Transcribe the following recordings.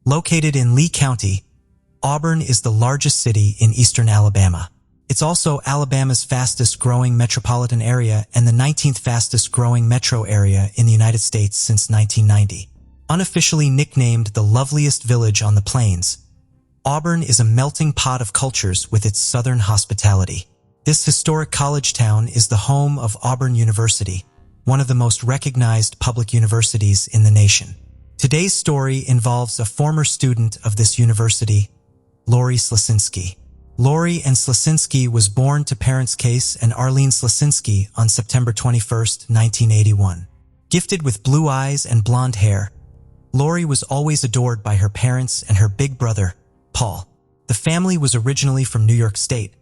Located in Lee County, Auburn is the largest city in eastern Alabama. It's also Alabama's fastest-growing metropolitan area and the 19th fastest-growing metro area in the United States since 1990. Unofficially nicknamed the loveliest village on the plains, Auburn is a melting pot of cultures with its southern hospitality. This historic college town is the home of Auburn University, one of the most recognized public universities in the nation. Today's story involves a former student of this university, Lori Slasinski. Lori Ann Slasinski was born to parents Case and Arlene Slasinski on September 21, 1981. Gifted with blue eyes and blonde hair, Lori was always adored by her parents and her big brother, Paul. The family was originally from New York State,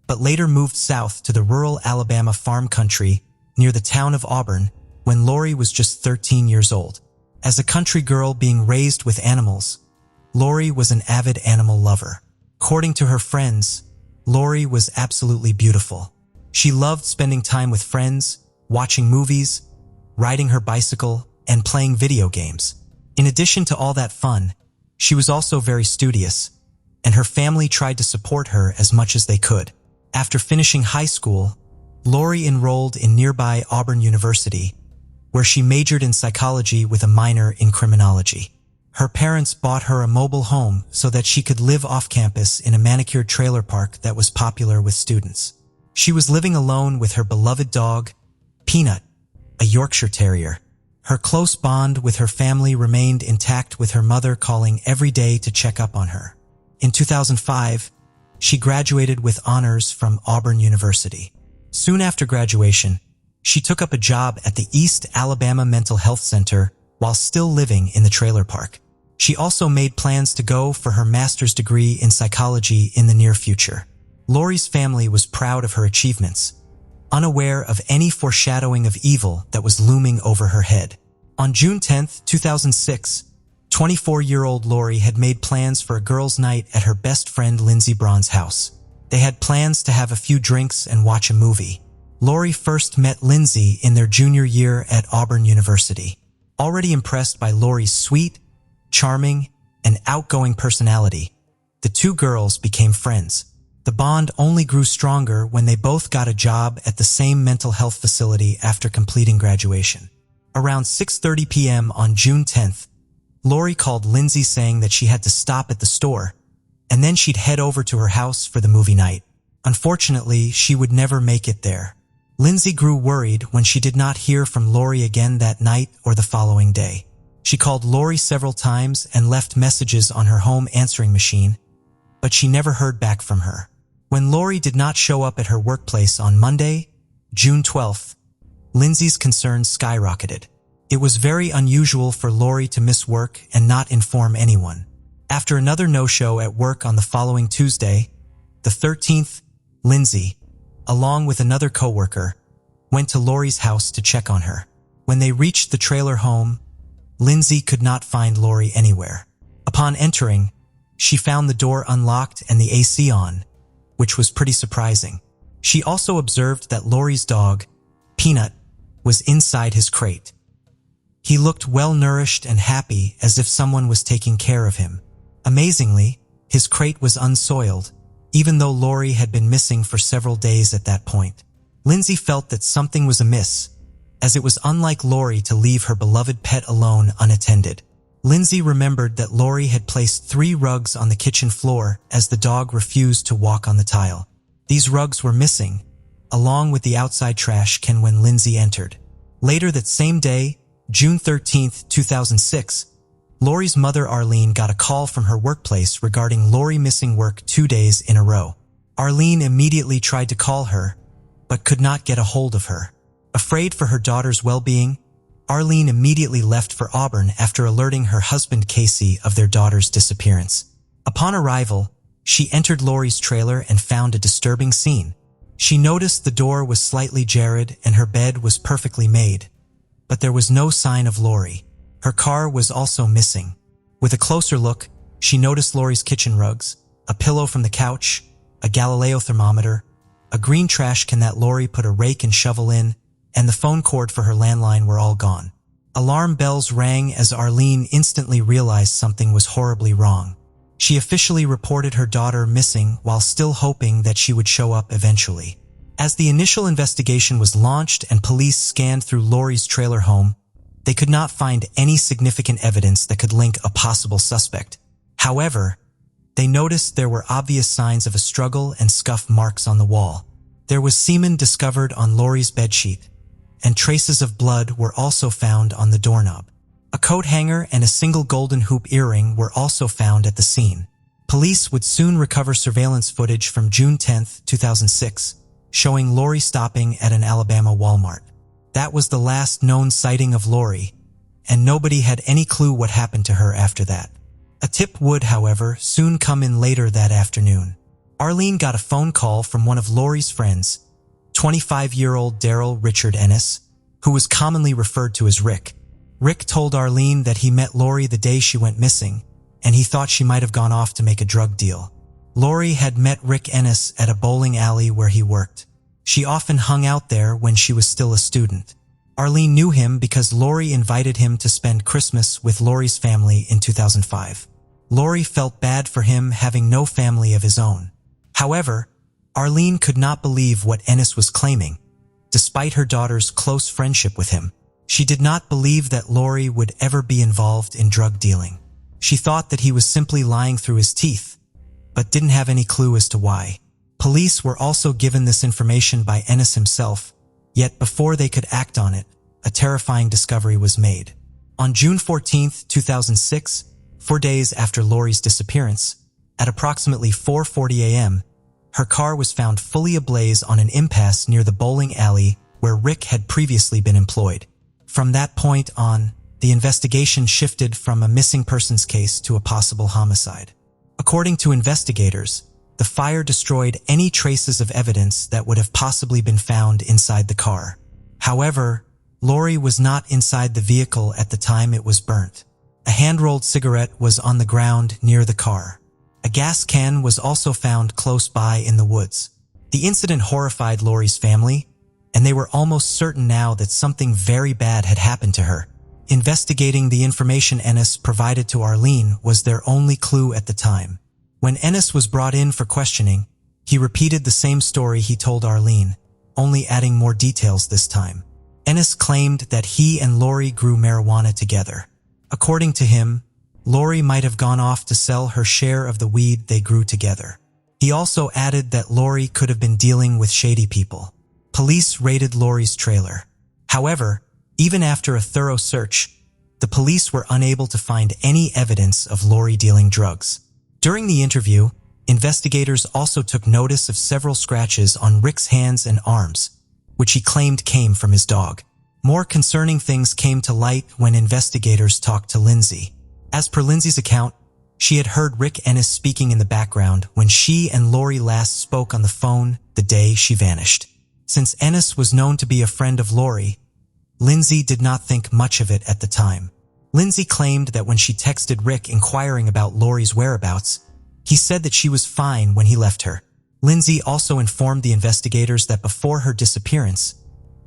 but later moved south to the rural Alabama farm country near the town of Auburn when Lori was just 13 years old. As a country girl being raised with animals, Lori was an avid animal lover. According to her friends, Lori was absolutely beautiful. She loved spending time with friends, watching movies, riding her bicycle, and playing video games. In addition to all that fun, she was also very studious, and her family tried to support her as much as they could. After finishing high school, Lori enrolled in nearby Auburn University, where she majored in psychology with a minor in criminology. Her parents bought her a mobile home so that she could live off campus in a manicured trailer park that was popular with students. She was living alone with her beloved dog, Peanut, a Yorkshire Terrier. Her close bond with her family remained intact, with her mother calling every day to check up on her. In 2005, she graduated with honors from Auburn University. Soon after graduation, she took up a job at the East Alabama Mental Health Center while still living in the trailer park. She also made plans to go for her master's degree in psychology in the near future. Lori's family was proud of her achievements, unaware of any foreshadowing of evil that was looming over her head. On June 10, 2006, 24-year-old Lori had made plans for a girls' night at her best friend Lindsey Braun's house. They had plans to have a few drinks and watch a movie. Lori first met Lindsey in their junior year at Auburn University. Already impressed by Lori's sweet, charming, and outgoing personality, the two girls became friends. The bond only grew stronger when they both got a job at the same mental health facility after completing graduation. Around 6:30 p.m. on June 10th, Lori called Lindsey saying that she had to stop at the store, and then she'd head over to her house for the movie night. Unfortunately, she would never make it there. Lindsey grew worried when she did not hear from Lori again that night or the following day. She called Lori several times and left messages on her home answering machine, but she never heard back from her. When Lori did not show up at her workplace on Monday, June 12th, Lindsey's concerns skyrocketed. It was very unusual for Lori to miss work and not inform anyone. After another no-show at work on the following Tuesday, the 13th, Lindsey, along with another coworker, went to Lori's house to check on her. When they reached the trailer home, Lindsey could not find Lori anywhere. Upon entering, she found the door unlocked and the AC on, which was pretty surprising. She also observed that Lori's dog, Peanut, was inside his crate. He looked well-nourished and happy, as if someone was taking care of him. Amazingly, his crate was unsoiled, even though Lori had been missing for several days at that point. Lindsey felt that something was amiss, as it was unlike Lori to leave her beloved pet alone unattended. Lindsey remembered that Lori had placed 3 rugs on the kitchen floor as the dog refused to walk on the tile. These rugs were missing, along with the outside trash can when Lindsey entered. Later that same day, June 13, 2006, Lori's mother Arlene got a call from her workplace regarding Lori missing work 2 days in a row. Arlene immediately tried to call her, but could not get a hold of her. Afraid for her daughter's well-being, Arlene immediately left for Auburn after alerting her husband Casey of their daughter's disappearance. Upon arrival, she entered Lori's trailer and found a disturbing scene. She noticed the door was slightly jarred and her bed was perfectly made, but there was no sign of Lori. Her car was also missing. With a closer look, she noticed Lori's kitchen rugs, a pillow from the couch, a Galileo thermometer, a green trash can that Lori put a rake and shovel in, and the phone cord for her landline were all gone. Alarm bells rang as Arlene instantly realized something was horribly wrong. She officially reported her daughter missing while still hoping that she would show up eventually. As the initial investigation was launched and police scanned through Lori's trailer home, they could not find any significant evidence that could link a possible suspect. However, they noticed there were obvious signs of a struggle and scuff marks on the wall. There was semen discovered on Lori's bedsheet, and traces of blood were also found on the doorknob. A coat hanger and a single golden hoop earring were also found at the scene. Police would soon recover surveillance footage from June 10, 2006, showing Lori stopping at an Alabama Walmart. That was the last known sighting of Lori, and nobody had any clue what happened to her after that. A tip would, however, soon come in later that afternoon. Arlene got a phone call from one of Lori's friends, 25-year-old Daryl Richard Ennis, who was commonly referred to as Rick. Rick told Arlene that he met Lori the day she went missing, and he thought she might have gone off to make a drug deal. Lori had met Rick Ennis at a bowling alley where he worked. She often hung out there when she was still a student. Arlene knew him because Lori invited him to spend Christmas with Lori's family in 2005. Lori felt bad for him having no family of his own. However, Arlene could not believe what Ennis was claiming. Despite her daughter's close friendship with him, she did not believe that Lori would ever be involved in drug dealing. She thought that he was simply lying through his teeth, but didn't have any clue as to why. Police were also given this information by Ennis himself, yet before they could act on it, a terrifying discovery was made. On June 14, 2006, 4 days after Lori's disappearance, at approximately 4:40 a.m., her car was found fully ablaze on an impasse near the bowling alley where Rick had previously been employed. From that point on, the investigation shifted from a missing persons case to a possible homicide. According to investigators, the fire destroyed any traces of evidence that would have possibly been found inside the car. However, Lori was not inside the vehicle at the time it was burnt. A hand-rolled cigarette was on the ground near the car. A gas can was also found close by in the woods. The incident horrified Lori's family, and they were almost certain now that something very bad had happened to her. Investigating the information Ennis provided to Arlene was their only clue at the time. When Ennis was brought in for questioning, he repeated the same story he told Arlene, only adding more details this time. Ennis claimed that he and Lori grew marijuana together. According to him, Lori might have gone off to sell her share of the weed they grew together. He also added that Lori could have been dealing with shady people. Police raided Lori's trailer. However, even after a thorough search, the police were unable to find any evidence of Lori dealing drugs. During the interview, investigators also took notice of several scratches on Rick's hands and arms, which he claimed came from his dog. More concerning things came to light when investigators talked to Lindsay. As per Lindsay's account, she had heard Rick Ennis speaking in the background when she and Lori last spoke on the phone the day she vanished. Since Ennis was known to be a friend of Lori, Lindsay did not think much of it at the time. Lindsay claimed that when she texted Rick inquiring about Lori's whereabouts, he said that she was fine when he left her. Lindsay also informed the investigators that before her disappearance,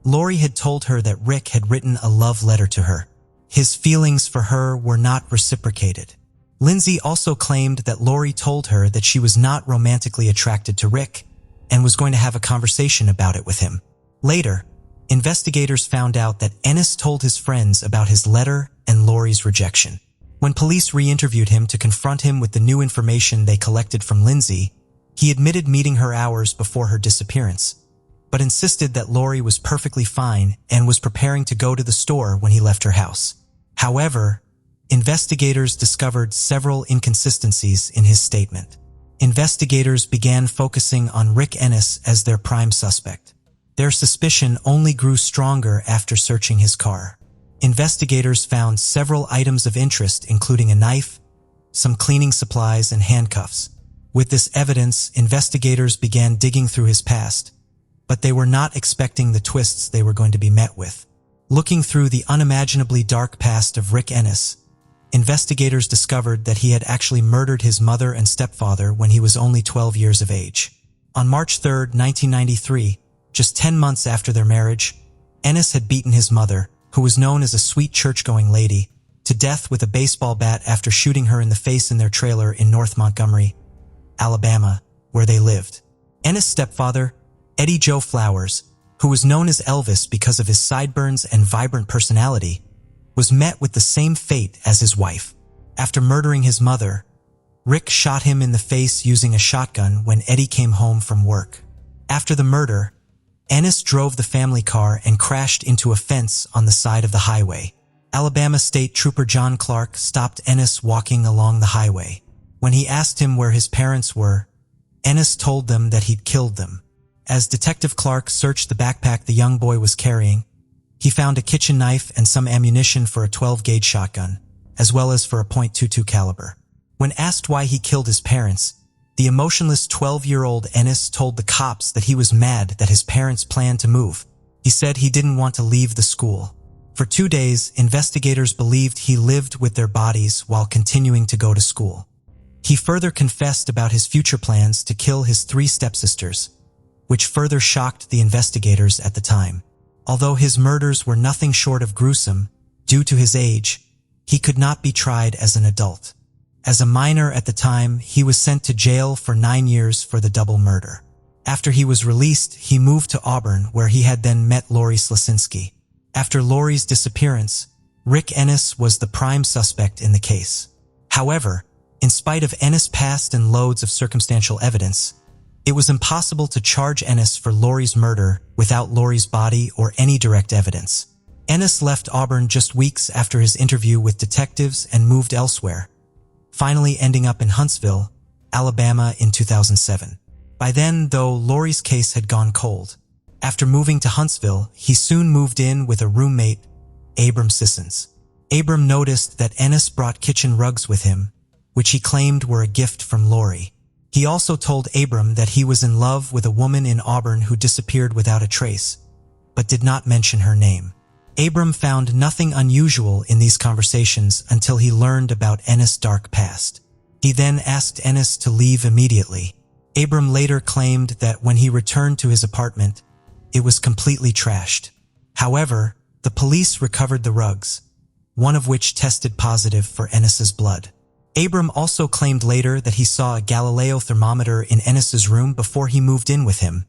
Lori had told her that Rick had written a love letter to her. His feelings for her were not reciprocated. Lindsay also claimed that Lori told her that she was not romantically attracted to Rick and was going to have a conversation about it with him. Later, investigators found out that Ennis told his friends about his letter and Lori's rejection. When police re-interviewed him to confront him with the new information they collected from Lindsay, he admitted meeting her hours before her disappearance, but insisted that Lori was perfectly fine and was preparing to go to the store when he left her house. However, investigators discovered several inconsistencies in his statement. Investigators began focusing on Rick Ennis as their prime suspect. Their suspicion only grew stronger after searching his car. Investigators found several items of interest, including a knife, some cleaning supplies, and handcuffs. With this evidence, investigators began digging through his past, but they were not expecting the twists they were going to be met with. Looking through the unimaginably dark past of Rick Ennis, investigators discovered that he had actually murdered his mother and stepfather when he was only 12 years of age. On March 3, 1993, just 10 months after their marriage, Ennis had beaten his mother, who was known as a sweet church-going lady, to death with a baseball bat after shooting her in the face in their trailer in North Montgomery, Alabama, where they lived. Ennis' stepfather, Eddie Joe Flowers, who was known as Elvis because of his sideburns and vibrant personality, was met with the same fate as his wife. After murdering his mother, Rick shot him in the face using a shotgun when Eddie came home from work. After the murder, Ennis drove the family car and crashed into a fence on the side of the highway. Alabama State Trooper John Clark stopped Ennis walking along the highway. When he asked him where his parents were, Ennis told them that he'd killed them. As Detective Clark searched the backpack the young boy was carrying, he found a kitchen knife and some ammunition for a 12-gauge shotgun, as well as for a .22 caliber. When asked why he killed his parents, the emotionless 12-year-old Ennis told the cops that he was mad that his parents planned to move. He said he didn't want to leave the school. For 2 days, investigators believed he lived with their bodies while continuing to go to school. He further confessed about his future plans to kill his 3 stepsisters, which further shocked the investigators at the time. Although his murders were nothing short of gruesome, due to his age, he could not be tried as an adult. As a minor at the time, he was sent to jail for 9 years for the double murder. After he was released, he moved to Auburn, where he had then met Lori Slasinski. After Lori's disappearance, Rick Ennis was the prime suspect in the case. However, in spite of Ennis' past and loads of circumstantial evidence, it was impossible to charge Ennis for Lori's murder without Lori's body or any direct evidence. Ennis left Auburn just weeks after his interview with detectives and moved elsewhere, finally ending up in Huntsville, Alabama in 2007. By then, though, Lori's case had gone cold. After moving to Huntsville, he soon moved in with a roommate, Abram Sissons. Abram noticed that Ennis brought kitchen rugs with him, which he claimed were a gift from Lori. He also told Abram that he was in love with a woman in Auburn who disappeared without a trace, but did not mention her name. Abram found nothing unusual in these conversations until he learned about Ennis' dark past. He then asked Ennis to leave immediately. Abram later claimed that when he returned to his apartment, it was completely trashed. However, the police recovered the rugs, one of which tested positive for Ennis's blood. Abram also claimed later that he saw a Galileo thermometer in Ennis's room before he moved in with him,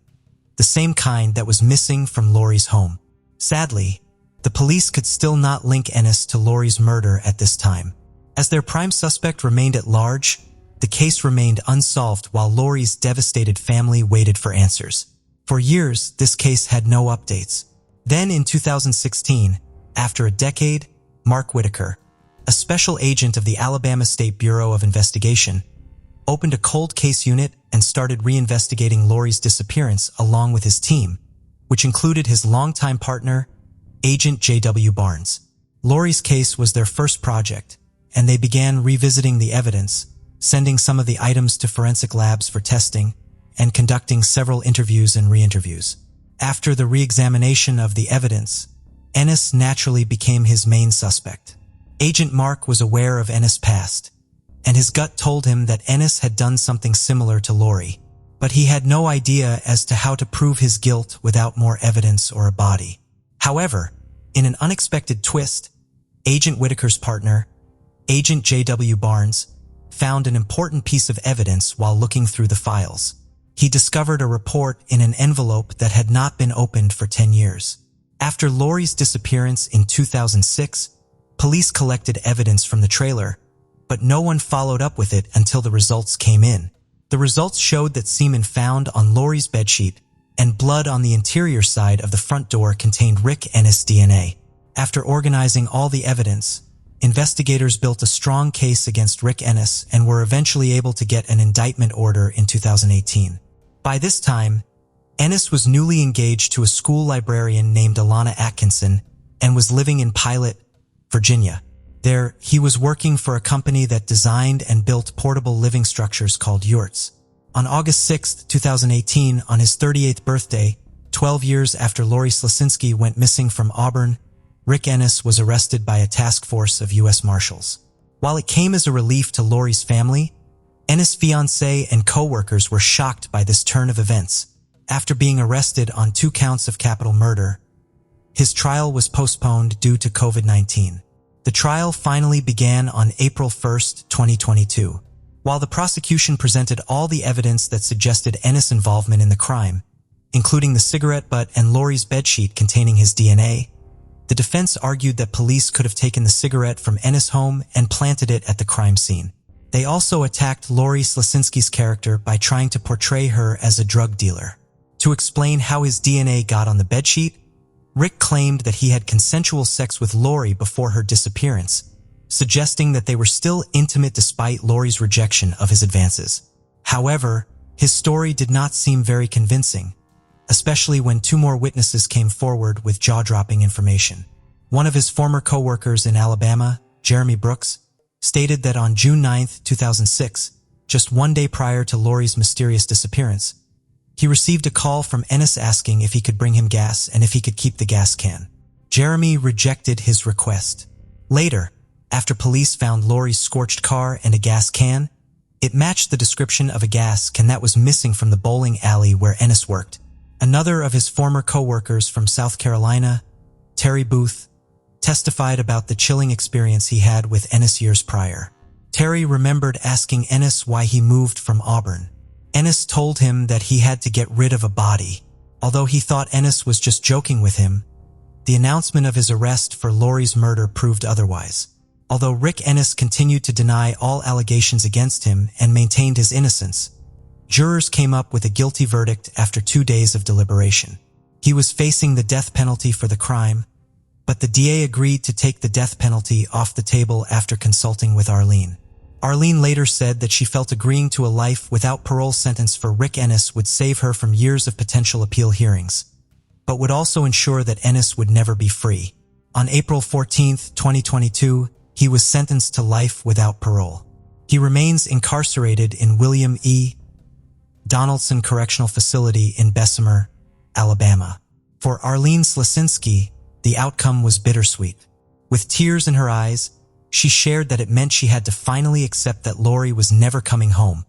the same kind that was missing from Lori's home. Sadly, the police could still not link Ennis to Lori's murder at this time. As their prime suspect remained at large, the case remained unsolved while Lori's devastated family waited for answers. For years, this case had no updates. Then in 2016, after a decade, Mark Whitaker, a special agent of the Alabama State Bureau of Investigation, opened a cold case unit and started reinvestigating Lori's disappearance along with his team, which included his longtime partner, Agent J.W. Barnes. Lori's case was their first project, and they began revisiting the evidence, sending some of the items to forensic labs for testing, and conducting several interviews and re-interviews. After the re-examination of the evidence, Ennis naturally became his main suspect. Agent Mark was aware of Ennis' past, and his gut told him that Ennis had done something similar to Lori, but he had no idea as to how to prove his guilt without more evidence or a body. However, in an unexpected twist, Agent Whitaker's partner, Agent J.W. Barnes, found an important piece of evidence while looking through the files. He discovered a report in an envelope that had not been opened for 10 years. After Lori's disappearance in 2006, police collected evidence from the trailer, but no one followed up with it until the results came in. The results showed that semen found on Lori's bedsheet and blood on the interior side of the front door contained Rick Ennis' DNA. After organizing all the evidence, investigators built a strong case against Rick Ennis and were eventually able to get an indictment order in 2018. By this time, Ennis was newly engaged to a school librarian named Alana Atkinson and was living in Pilot, Virginia. There, he was working for a company that designed and built portable living structures called yurts. On August 6, 2018, on his 38th birthday, 12 years after Lori Slasinski went missing from Auburn, Rick Ennis was arrested by a task force of U.S. Marshals. While it came as a relief to Lori's family, Ennis' fiancée and co-workers were shocked by this turn of events. After being arrested on 2 counts of capital murder, His trial was postponed due to COVID-19. The trial finally began on April 1, 2022. While the prosecution presented all the evidence that suggested Ennis' involvement in the crime, including the cigarette butt and Lori's bedsheet containing his DNA, the defense argued that police could have taken the cigarette from Ennis' home and planted it at the crime scene. They also attacked Lori Slasinski's character by trying to portray her as a drug dealer. To explain how his DNA got on the bedsheet, Rick claimed that he had consensual sex with Lori before her disappearance, suggesting that they were still intimate despite Lori's rejection of his advances. However, his story did not seem very convincing, especially when two more witnesses came forward with jaw-dropping information. One of his former co-workers in Alabama, Jeremy Brooks, stated that on June 9, 2006, just one day prior to Lori's mysterious disappearance, he received a call from Ennis asking if he could bring him gas and if he could keep the gas can. Jeremy rejected his request. Later, after police found Lori's scorched car and a gas can, it matched the description of a gas can that was missing from the bowling alley where Ennis worked. Another of his former co-workers from South Carolina, Terry Booth, testified about the chilling experience he had with Ennis years prior. Terry remembered asking Ennis why he moved from Auburn. Ennis told him that he had to get rid of a body. Although he thought Ennis was just joking with him, the announcement of his arrest for Lori's murder proved otherwise. Although Rick Ennis continued to deny all allegations against him and maintained his innocence, jurors came up with a guilty verdict after 2 days of deliberation. He was facing the death penalty for the crime, but the DA agreed to take the death penalty off the table after consulting with Arlene. Arlene later said that she felt agreeing to a life without parole sentence for Rick Ennis would save her from years of potential appeal hearings, but would also ensure that Ennis would never be free. On April 14, 2022, he was sentenced to life without parole. He remains incarcerated in William E. Donaldson Correctional Facility in Bessemer, Alabama. For Arlene Slasinski, the outcome was bittersweet. With tears in her eyes, she shared that it meant she had to finally accept that Lori was never coming home,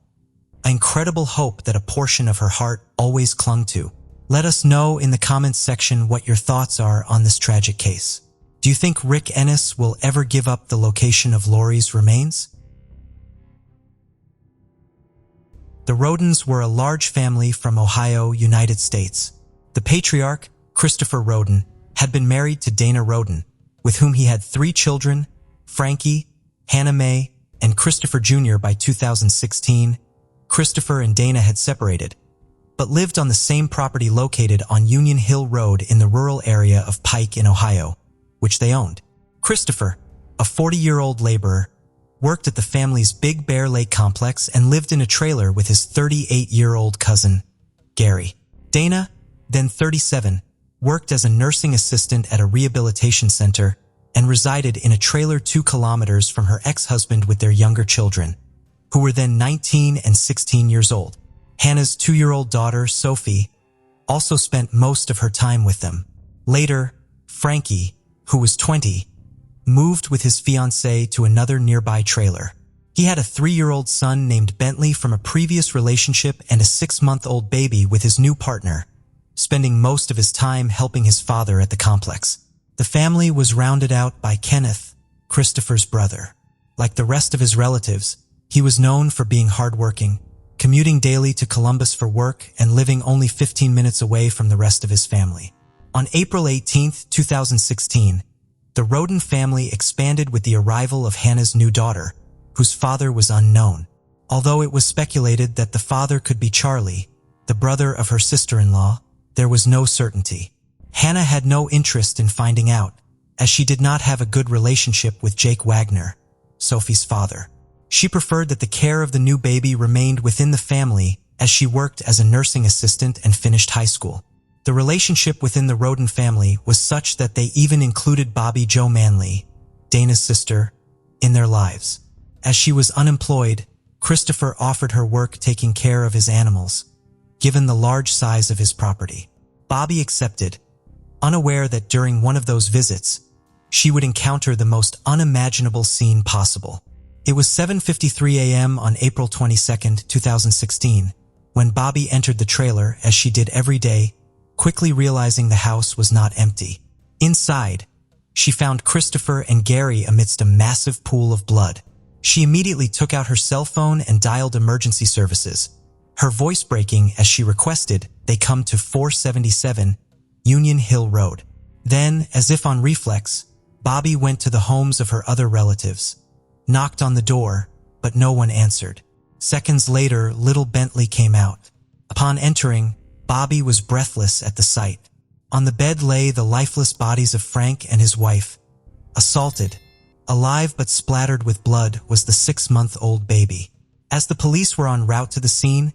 an incredible hope that a portion of her heart always clung to. Let us know in the comments section what your thoughts are on this tragic case. Do you think Rick Ennis will ever give up the location of Lori's remains? The Rodens were a large family from Ohio, United States. The patriarch, Christopher Roden, had been married to Dana Roden, with whom he had 3 children, Frankie, Hannah Mae, and Christopher Jr. By 2016, Christopher and Dana had separated, but lived on the same property located on Union Hill Road in the rural area of Pike in Ohio, which they owned. Christopher, a 40-year-old laborer, worked at the family's Big Bear Lake complex and lived in a trailer with his 38-year-old cousin, Gary. Dana, then 37, worked as a nursing assistant at a rehabilitation center and resided in a trailer 2 kilometers from her ex-husband with their younger children, who were then 19 and 16 years old. Hannah's 2-year-old daughter, Sophie, also spent most of her time with them. Later, Frankie, who was 20, moved with his fiancée to another nearby trailer. He had a 3-year-old son named Bentley from a previous relationship and a 6-month-old baby with his new partner, spending most of his time helping his father at the complex. The family was rounded out by Kenneth, Christopher's brother. Like the rest of his relatives, he was known for being hardworking, commuting daily to Columbus for work and living only 15 minutes away from the rest of his family. On April 18, 2016, the Roden family expanded with the arrival of Hannah's new daughter, whose father was unknown. Although it was speculated that the father could be Charlie, the brother of her sister-in-law, there was no certainty. Hannah had no interest in finding out, as she did not have a good relationship with Jake Wagner, Sophie's father. She preferred that the care of the new baby remained within the family as she worked as a nursing assistant and finished high school. The relationship within the Roden family was such that they even included Bobby Jo Manley, Dana's sister, in their lives. As she was unemployed, Christopher offered her work taking care of his animals, given the large size of his property. Bobby accepted, unaware that during one of those visits, she would encounter the most unimaginable scene possible. It was 7:53 a.m. on April 22, 2016, when Bobby entered the trailer as she did every day, quickly realizing the house was not empty. Inside, she found Christopher and Gary amidst a massive pool of blood. She immediately took out her cell phone and dialed emergency services, her voice breaking as she requested they come to 477 Union Hill Road. Then, as if on reflex, Bobby went to the homes of her other relatives, knocked on the door, but no one answered. Seconds later, little Bentley came out. Upon entering, Bobby was breathless at the sight. On the bed lay the lifeless bodies of Frank and his wife. Assaulted, alive but splattered with blood, was the 6-month-old baby. As the police were en route to the scene,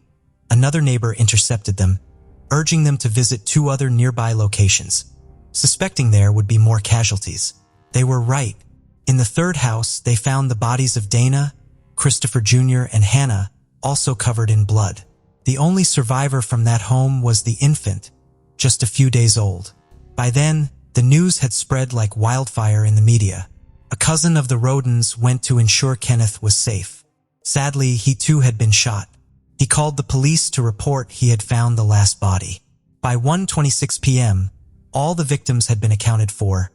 another neighbor intercepted them, urging them to visit 2 other nearby locations, suspecting there would be more casualties. They were right. In the 3rd house, they found the bodies of Dana, Christopher Jr., and Hannah, also covered in blood. The only survivor from that home was the infant, just a few days old. By then, the news had spread like wildfire in the media. A cousin of the Rodens went to ensure Kenneth was safe. Sadly, he too had been shot. He called the police to report he had found the last body. By 1:26 p.m., all the victims had been accounted for.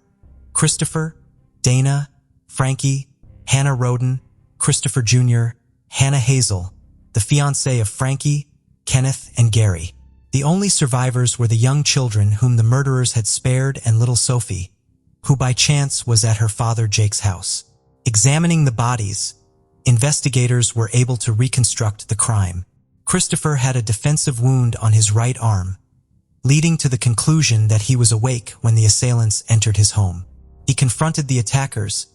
Christopher, Dana, Frankie, Hannah Roden, Christopher Jr., Hannah Hazel, the fiancé of Frankie, Kenneth, and Gary. The only survivors were the young children whom the murderers had spared and little Sophie, who by chance was at her father Jake's house. Examining the bodies, investigators were able to reconstruct the crime. Christopher had a defensive wound on his right arm, leading to the conclusion that he was awake when the assailants entered his home. He confronted the attackers,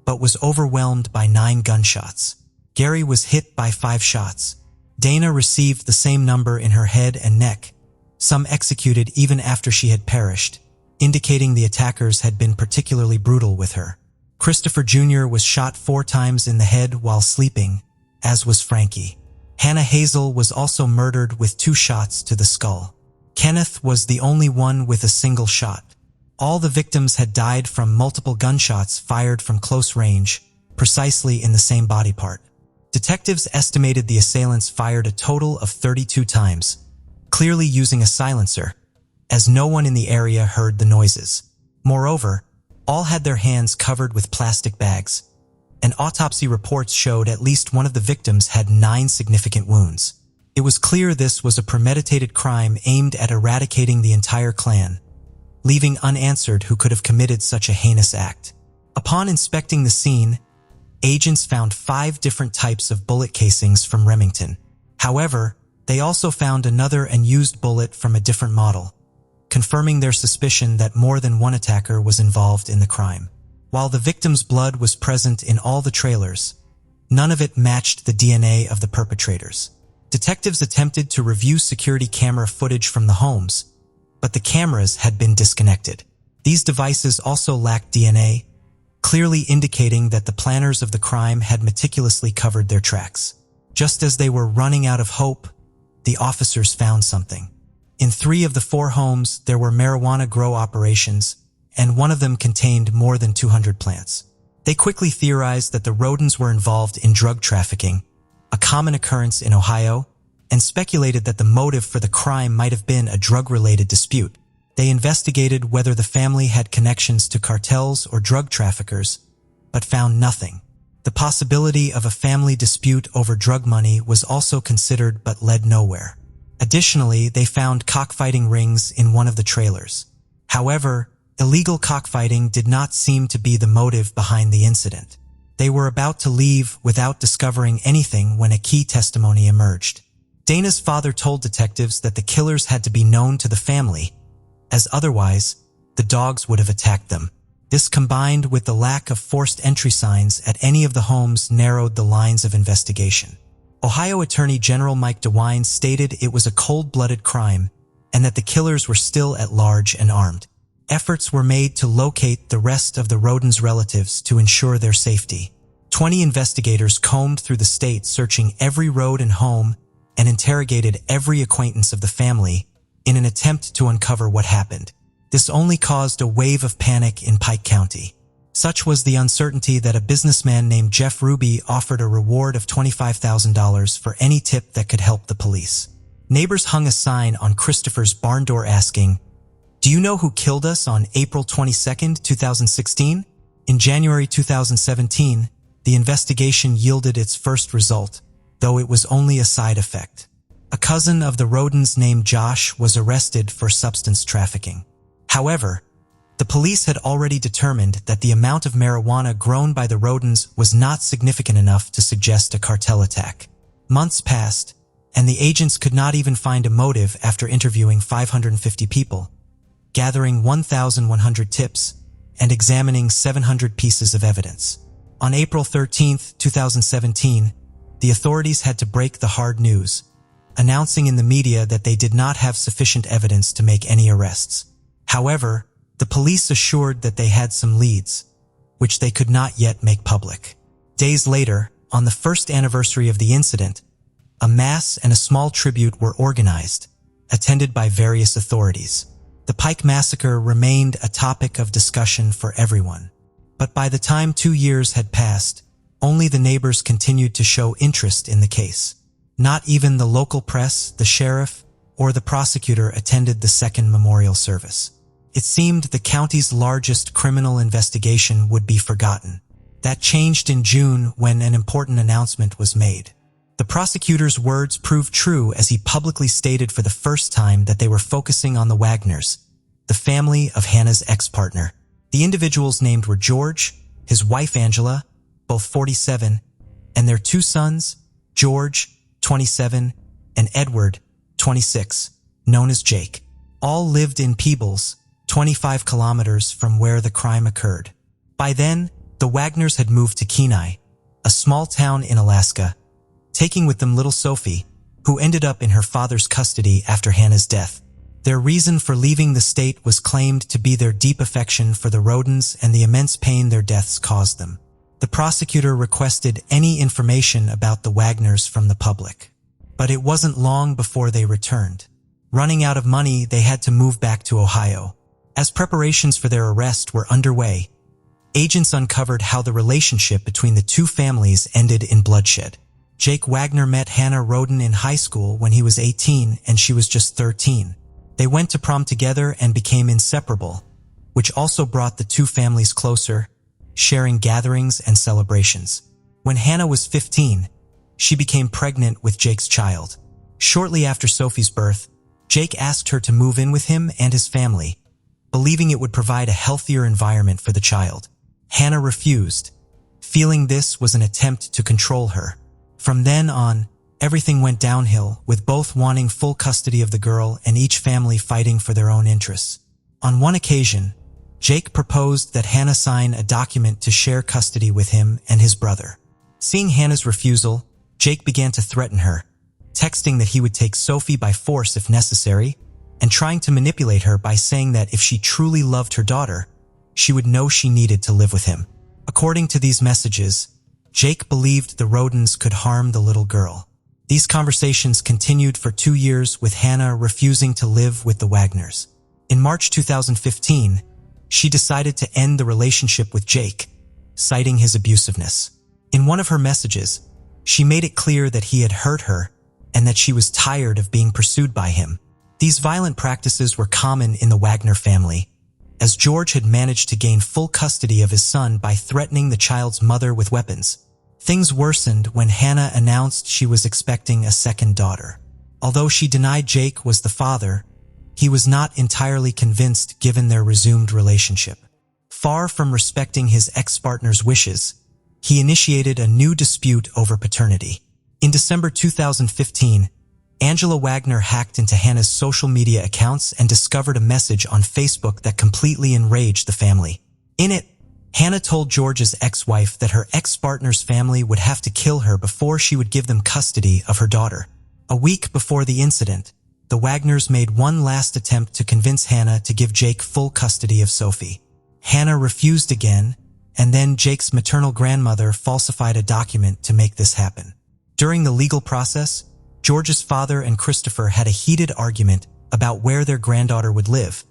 but was overwhelmed by 9 gunshots. Gary was hit by 5 shots. Dana received the same number in her head and neck, some executed even after she had perished, indicating the attackers had been particularly brutal with her. Christopher Jr. was shot 4 times in the head while sleeping, as was Frankie. Hannah Hazel was also murdered with 2 shots to the skull. Kenneth was the only one with a single shot. All the victims had died from multiple gunshots fired from close range, precisely in the same body part. Detectives estimated the assailants fired a total of 32 times, clearly using a silencer, as no one in the area heard the noises. Moreover, all had their hands covered with plastic bags, and autopsy reports showed at least one of the victims had 9 significant wounds. It was clear this was a premeditated crime aimed at eradicating the entire clan, leaving unanswered who could have committed such a heinous act. Upon inspecting the scene, agents found 5 different types of bullet casings from Remington. However, they also found another unused bullet from a different model, confirming their suspicion that more than one attacker was involved in the crime. While the victim's blood was present in all the trailers, none of it matched the DNA of the perpetrators. Detectives attempted to review security camera footage from the homes, but the cameras had been disconnected. These devices also lacked DNA, clearly indicating that the planners of the crime had meticulously covered their tracks. Just as they were running out of hope, the officers found something. In 3 of the 4 homes, there were marijuana grow operations, and one of them contained more than 200 plants. They quickly theorized that the Rodens were involved in drug trafficking, a common occurrence in Ohio, and speculated that the motive for the crime might have been a drug-related dispute. They investigated whether the family had connections to cartels or drug traffickers, but found nothing. The possibility of a family dispute over drug money was also considered but led nowhere. Additionally, they found cockfighting rings in one of the trailers. However, illegal cockfighting did not seem to be the motive behind the incident. They were about to leave without discovering anything when a key testimony emerged. Dana's father told detectives that the killers had to be known to the family, as otherwise, the dogs would have attacked them. This combined with the lack of forced entry signs at any of the homes narrowed the lines of investigation. Ohio Attorney General Mike DeWine stated it was a cold-blooded crime and that the killers were still at large and armed. Efforts were made to locate the rest of the Rodens' relatives to ensure their safety. 20 investigators combed through the state searching every road and home and interrogated every acquaintance of the family in an attempt to uncover what happened. This only caused a wave of panic in Pike County. Such was the uncertainty that a businessman named Jeff Ruby offered a reward of $25,000 for any tip that could help the police. Neighbors hung a sign on Christopher's barn door asking, Do you know who killed us on April 22, 2016? In January 2017, the investigation yielded its first result, though it was only a side effect. A cousin of the Rodens named Josh was arrested for substance trafficking. However, the police had already determined that the amount of marijuana grown by the Rodens was not significant enough to suggest a cartel attack. Months passed, and the agents could not even find a motive after interviewing 550 people, gathering 1,100 tips, and examining 700 pieces of evidence. On April 13, 2017, the authorities had to break the hard news, announcing in the media that they did not have sufficient evidence to make any arrests. However, the police assured that they had some leads, which they could not yet make public. Days later, on the first anniversary of the incident, a mass and a small tribute were organized, attended by various authorities. The Pike Massacre remained a topic of discussion for everyone. But by the time 2 years had passed, only the neighbors continued to show interest in the case. Not even the local press, the sheriff, or the prosecutor attended the second memorial service. It seemed the county's largest criminal investigation would be forgotten. That changed in June when an important announcement was made. The prosecutor's words proved true as he publicly stated for the first time that they were focusing on the Wagners, the family of Hannah's ex-partner. The individuals named were George, his wife Angela, both 47, and their 2 sons, George, 27, and Edward, 26, known as Jake. All lived in Peebles, 25 kilometers from where the crime occurred. By then, the Wagners had moved to Kenai, a small town in Alaska, taking with them little Sophie, who ended up in her father's custody after Hannah's death. Their reason for leaving the state was claimed to be their deep affection for the Rodens and the immense pain their deaths caused them. The prosecutor requested any information about the Wagners from the public. But it wasn't long before they returned. Running out of money, they had to move back to Ohio. As preparations for their arrest were underway, agents uncovered how the relationship between the 2 families ended in bloodshed. Jake Wagner met Hannah Roden in high school when he was 18 and she was just 13. They went to prom together and became inseparable, which also brought the 2 families closer, sharing gatherings and celebrations. When Hannah was 15, she became pregnant with Jake's child. Shortly after Sophie's birth, Jake asked her to move in with him and his family, believing it would provide a healthier environment for the child. Hannah refused, feeling this was an attempt to control her. From then on, everything went downhill, with both wanting full custody of the girl and each family fighting for their own interests. On one occasion, Jake proposed that Hannah sign a document to share custody with him and his brother. Seeing Hannah's refusal, Jake began to threaten her, texting that he would take Sophie by force if necessary, and trying to manipulate her by saying that if she truly loved her daughter, she would know she needed to live with him. According to these messages, Jake believed the Rodens could harm the little girl. These conversations continued for 2 years, with Hannah refusing to live with the Wagners. In March 2015, she decided to end the relationship with Jake, citing his abusiveness. In one of her messages, she made it clear that he had hurt her and that she was tired of being pursued by him. These violent practices were common in the Wagner family, as George had managed to gain full custody of his son by threatening the child's mother with weapons. Things worsened when Hannah announced she was expecting a second daughter. Although she denied Jake was the father, he was not entirely convinced given their resumed relationship. Far from respecting his ex-partner's wishes, he initiated a new dispute over paternity. In December 2015, Angela Wagner hacked into Hannah's social media accounts and discovered a message on Facebook that completely enraged the family. In it, Hannah told George's ex-wife that her ex-partner's family would have to kill her before she would give them custody of her daughter. A week before the incident, the Wagners made one last attempt to convince Hannah to give Jake full custody of Sophie. Hannah refused again, and then Jake's maternal grandmother falsified a document to make this happen. During the legal process, George's father and Christopher had a heated argument about where their granddaughter would live,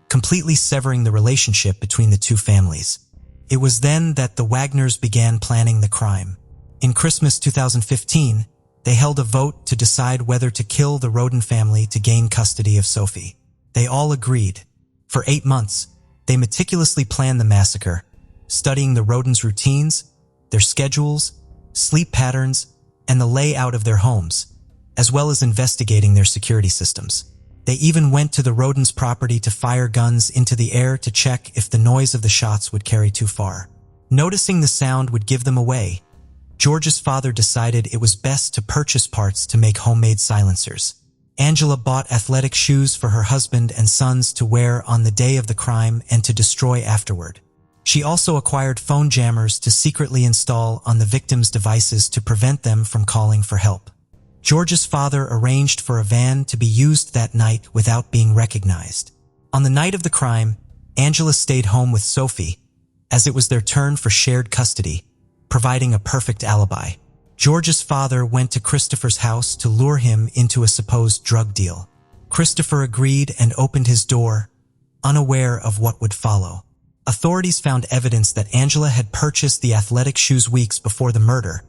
completely severing the relationship between the 2 families. It was then that the Wagners began planning the crime. In Christmas 2015, they held a vote to decide whether to kill the Roden family to gain custody of Sophie. They all agreed, For 8 months, they meticulously planned the massacre, studying the rodents' routines, their schedules, sleep patterns, and the layout of their homes, as well as investigating their security systems. They even went to the rodents' property to fire guns into the air to check if the noise of the shots would carry too far. Noticing the sound would give them away, George's father decided it was best to purchase parts to make homemade silencers. Angela bought athletic shoes for her husband and sons to wear on the day of the crime and to destroy afterward. She also acquired phone jammers to secretly install on the victims' devices to prevent them from calling for help. George's father arranged for a van to be used that night without being recognized. On the night of the crime, Angela stayed home with Sophie, as it was their turn for shared custody, providing a perfect alibi. George's father went to Christopher's house to lure him into a supposed drug deal. Christopher agreed and opened his door, unaware of what would follow. Authorities found evidence that Angela had purchased the athletic shoes weeks before the murder,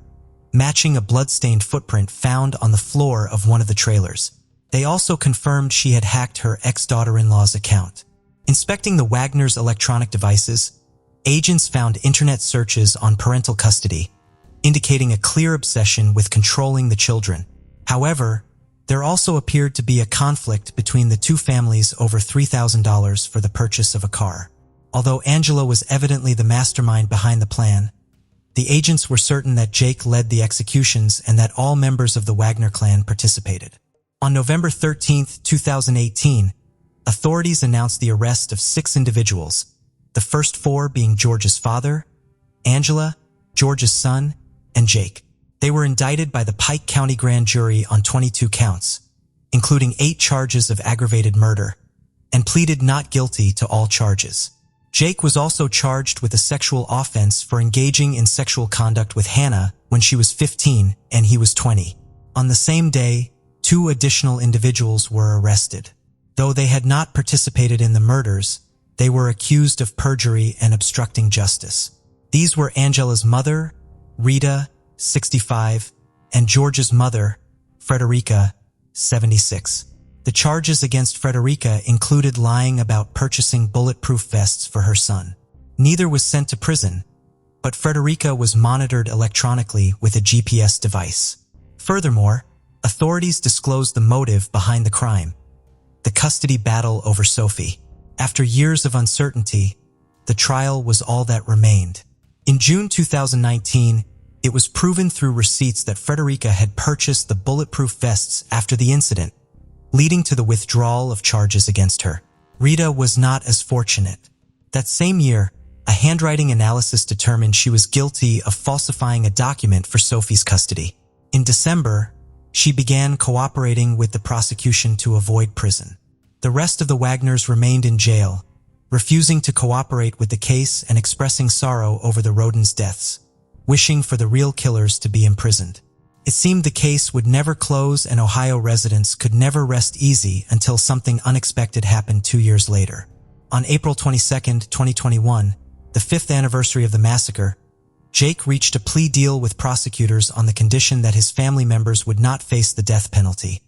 matching a blood-stained footprint found on the floor of one of the trailers. They also confirmed she had hacked her ex-daughter-in-law's account. Inspecting the Wagner's electronic devices, agents found internet searches on parental custody, indicating a clear obsession with controlling the children. However, there also appeared to be a conflict between the two families over $3,000 for the purchase of a car. Although Angela was evidently the mastermind behind the plan, the agents were certain that Jake led the executions and that all members of the Wagner clan participated. On November 13, 2018, authorities announced the arrest of 6 individuals, the first 4 being George's father, Angela, George's son, and Jake. They were indicted by the Pike County Grand Jury on 22 counts, including 8 charges of aggravated murder, and pleaded not guilty to all charges. Jake was also charged with a sexual offense for engaging in sexual conduct with Hannah when she was 15 and he was 20. On the same day, 2 additional individuals were arrested. Though they had not participated in the murders, they were accused of perjury and obstructing justice. These were Angela's mother, Rita, 65, and George's mother, Frederica, 76. The charges against Frederica included lying about purchasing bulletproof vests for her son. Neither was sent to prison, but Frederica was monitored electronically with a GPS device. Furthermore, authorities disclosed the motive behind the crime: the custody battle over Sophie. After years of uncertainty, the trial was all that remained. In June 2019, it was proven through receipts that Frederica had purchased the bulletproof vests after the incident, leading to the withdrawal of charges against her. Rita was not as fortunate. That same year, a handwriting analysis determined she was guilty of falsifying a document for Sophie's custody. In December, she began cooperating with the prosecution to avoid prison. The rest of the Wagners remained in jail, refusing to cooperate with the case and expressing sorrow over the rodents' deaths, wishing for the real killers to be imprisoned. It seemed the case would never close and Ohio residents could never rest easy until something unexpected happened 2 years later. On April 22, 2021, the 5th anniversary of the massacre, Jake reached a plea deal with prosecutors on the condition that his family members would not face the death penalty,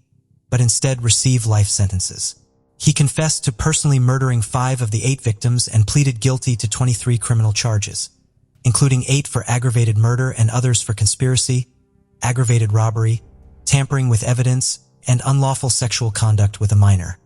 but instead receive life sentences. He confessed to personally murdering 5 of the 8 victims and pleaded guilty to 23 criminal charges, including 8 for aggravated murder and others for conspiracy, aggravated robbery, tampering with evidence, and unlawful sexual conduct with a minor.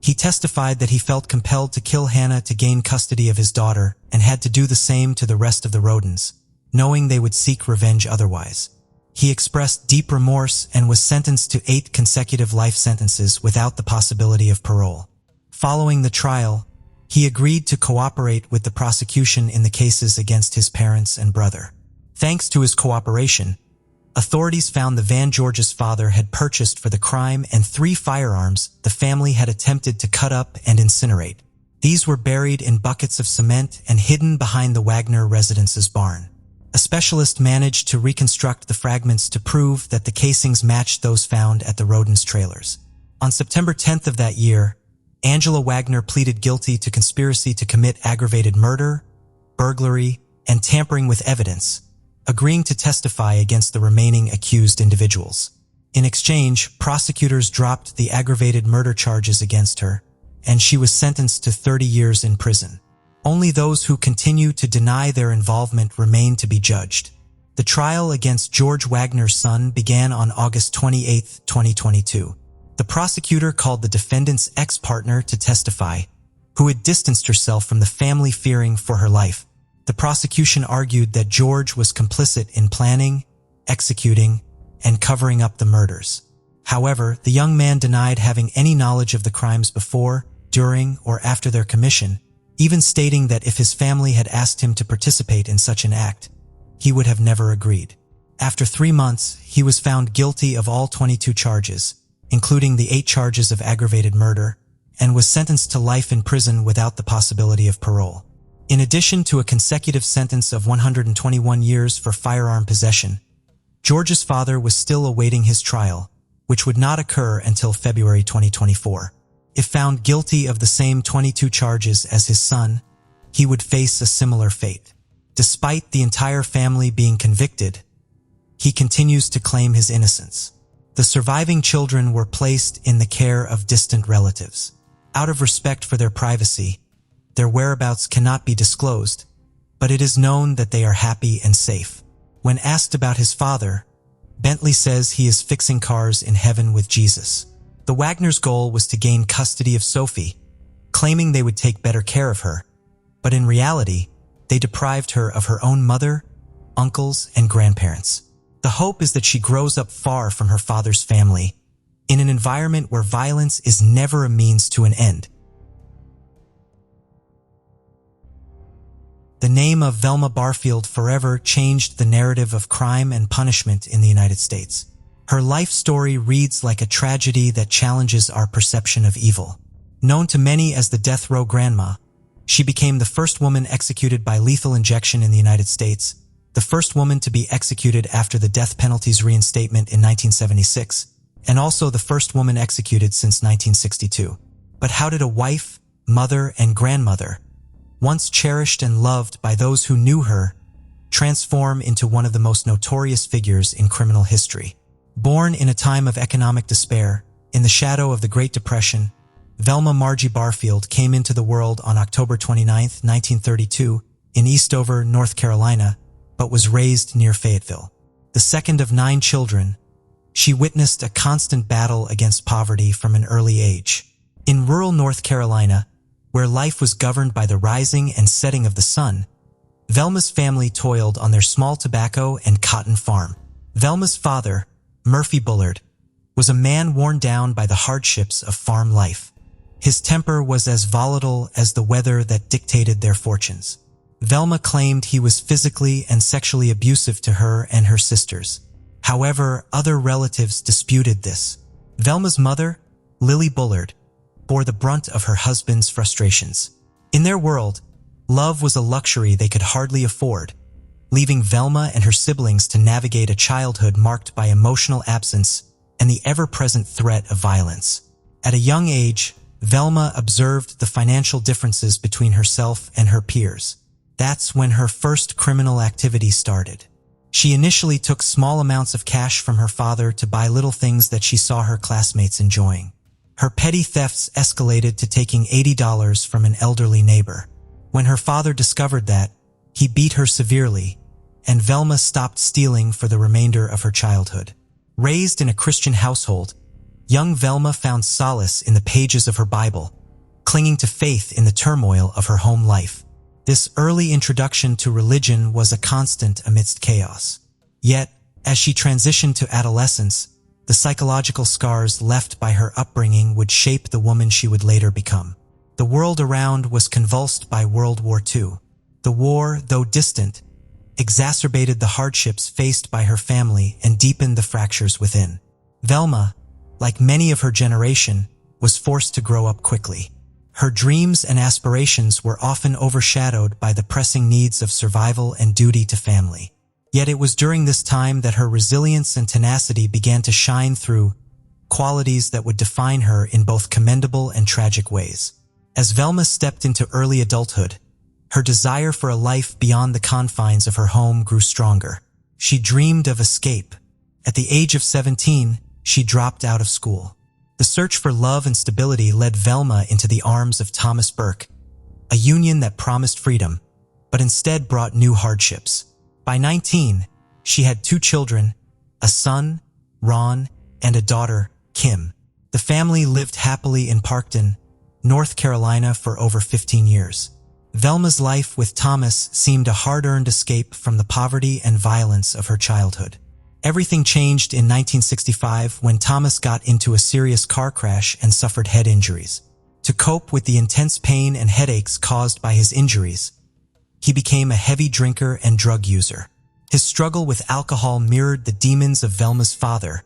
He testified that he felt compelled to kill Hannah to gain custody of his daughter and had to do the same to the rest of the rodents, knowing they would seek revenge otherwise. He expressed deep remorse and was sentenced to 8 consecutive life sentences without the possibility of parole. Following the trial, he agreed to cooperate with the prosecution in the cases against his parents and brother. Thanks to his cooperation, authorities found the van George's father had purchased for the crime and 3 firearms the family had attempted to cut up and incinerate. These were buried in buckets of cement and hidden behind the Wagner residence's barn. A specialist managed to reconstruct the fragments to prove that the casings matched those found at the rodents' trailers. On September 10th of that year, Angela Wagner pleaded guilty to conspiracy to commit aggravated murder, burglary, and tampering with evidence, agreeing to testify against the remaining accused individuals. In exchange, prosecutors dropped the aggravated murder charges against her, and she was sentenced to 30 years in prison. Only those who continue to deny their involvement remain to be judged. The trial against George Wagner's son began on August 28, 2022. The prosecutor called the defendant's ex-partner to testify, who had distanced herself from the family fearing for her life. The prosecution argued that George was complicit in planning, executing, and covering up the murders. However, the young man denied having any knowledge of the crimes before, during, or after their commission, even stating that if his family had asked him to participate in such an act, he would have never agreed. After 3 months, he was found guilty of all 22 charges, including the 8 charges of aggravated murder, and was sentenced to life in prison without the possibility of parole. In addition to a consecutive sentence of 121 years for firearm possession, George's father was still awaiting his trial, which would not occur until February 2024. If found guilty of the same 22 charges as his son, he would face a similar fate. Despite the entire family being convicted, he continues to claim his innocence. The surviving children were placed in the care of distant relatives. Out of respect for their privacy, their whereabouts cannot be disclosed, but it is known that they are happy and safe. When asked about his father, Bentley says he is fixing cars in heaven with Jesus. The Wagner's goal was to gain custody of Sophie, claiming they would take better care of her, but in reality, they deprived her of her own mother, uncles, and grandparents. The hope is that she grows up far from her father's family, in an environment where violence is never a means to an end. The name of Velma Barfield forever changed the narrative of crime and punishment in the United States. Her life story reads like a tragedy that challenges our perception of evil. Known to many as the death row grandma, she became the first woman executed by lethal injection in the United States, the first woman to be executed after the death penalty's reinstatement in 1976, and also the first woman executed since 1962. But how did a wife, mother, and grandmother, once cherished and loved by those who knew her, transform into one of the most notorious figures in criminal history? Born in a time of economic despair, in the shadow of the Great Depression, Velma Margie Barfield came into the world on October 29, 1932, in Eastover, North Carolina, but was raised near Fayetteville. The second of 9 children, she witnessed a constant battle against poverty from an early age. In rural North Carolina, where life was governed by the rising and setting of the sun, Velma's family toiled on their small tobacco and cotton farm. Velma's father, Murphy Bullard, was a man worn down by the hardships of farm life. His temper was as volatile as the weather that dictated their fortunes. Velma claimed he was physically and sexually abusive to her and her sisters. However, other relatives disputed this. Velma's mother, Lily Bullard, bore the brunt of her husband's frustrations. In their world, love was a luxury they could hardly afford, leaving Velma and her siblings to navigate a childhood marked by emotional absence and the ever-present threat of violence. At a young age, Velma observed the financial differences between herself and her peers. That's when her first criminal activity started. She initially took small amounts of cash from her father to buy little things that she saw her classmates enjoying. Her petty thefts escalated to taking $80 from an elderly neighbor. When her father discovered that, he beat her severely, and Velma stopped stealing for the remainder of her childhood. Raised in a Christian household, young Velma found solace in the pages of her Bible, clinging to faith in the turmoil of her home life. This early introduction to religion was a constant amidst chaos. Yet, as she transitioned to adolescence, the psychological scars left by her upbringing would shape the woman she would later become. The world around was convulsed by World War II. The war, though distant, exacerbated the hardships faced by her family and deepened the fractures within. Velma, like many of her generation, was forced to grow up quickly. Her dreams and aspirations were often overshadowed by the pressing needs of survival and duty to family. Yet it was during this time that her resilience and tenacity began to shine through, qualities that would define her in both commendable and tragic ways. As Velma stepped into early adulthood, her desire for a life beyond the confines of her home grew stronger. She dreamed of escape. At the age of 17, she dropped out of school. The search for love and stability led Velma into the arms of Thomas Burke, a union that promised freedom, but instead brought new hardships. By 19, she had 2 children, a son, Ron, and a daughter, Kim. The family lived happily in Parkton, North Carolina for over 15 years. Velma's life with Thomas seemed a hard-earned escape from the poverty and violence of her childhood. Everything changed in 1965 when Thomas got into a serious car crash and suffered head injuries. To cope with the intense pain and headaches caused by his injuries, he became a heavy drinker and drug user. His struggle with alcohol mirrored the demons of Velma's father,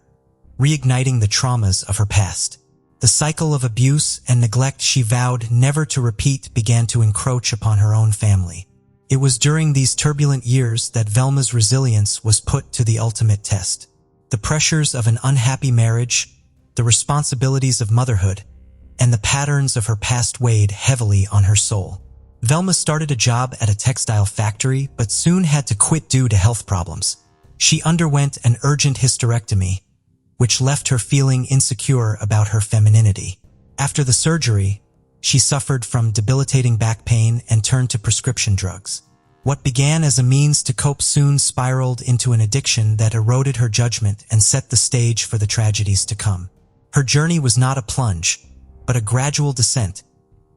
reigniting the traumas of her past. The cycle of abuse and neglect she vowed never to repeat began to encroach upon her own family. It was during these turbulent years that Velma's resilience was put to the ultimate test. The pressures of an unhappy marriage, the responsibilities of motherhood, and the patterns of her past weighed heavily on her soul. Velma started a job at a textile factory but soon had to quit due to health problems. She underwent an urgent hysterectomy, which left her feeling insecure about her femininity. After the surgery, she suffered from debilitating back pain and turned to prescription drugs. What began as a means to cope soon spiraled into an addiction that eroded her judgment and set the stage for the tragedies to come. Her journey was not a plunge, but a gradual descent,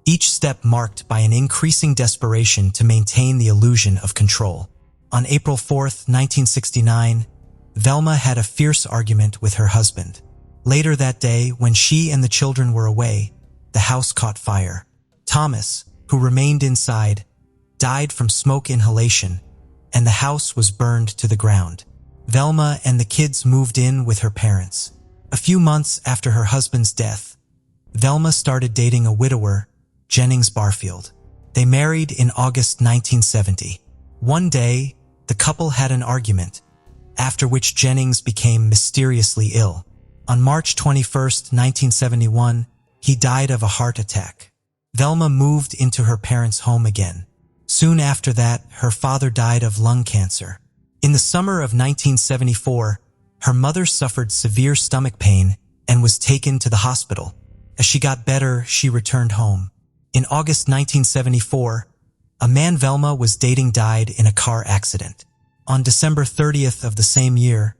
each step marked by an increasing desperation to maintain the illusion of control. On April 4, 1969, Velma had a fierce argument with her husband. Later that day, when she and the children were away, the house caught fire. Thomas, who remained inside, died from smoke inhalation, and the house was burned to the ground. Velma and the kids moved in with her parents. A few months after her husband's death, Velma started dating a widower, Jennings Barfield. They married in August 1970. One day, the couple had an argument, after which Jennings became mysteriously ill. On March 21, 1971, he died of a heart attack. Velma moved into her parents' home again. Soon after that, her father died of lung cancer. In the summer of 1974, her mother suffered severe stomach pain and was taken to the hospital. As she got better, she returned home. In August 1974, a man Velma was dating died in a car accident. On December 30th of the same year,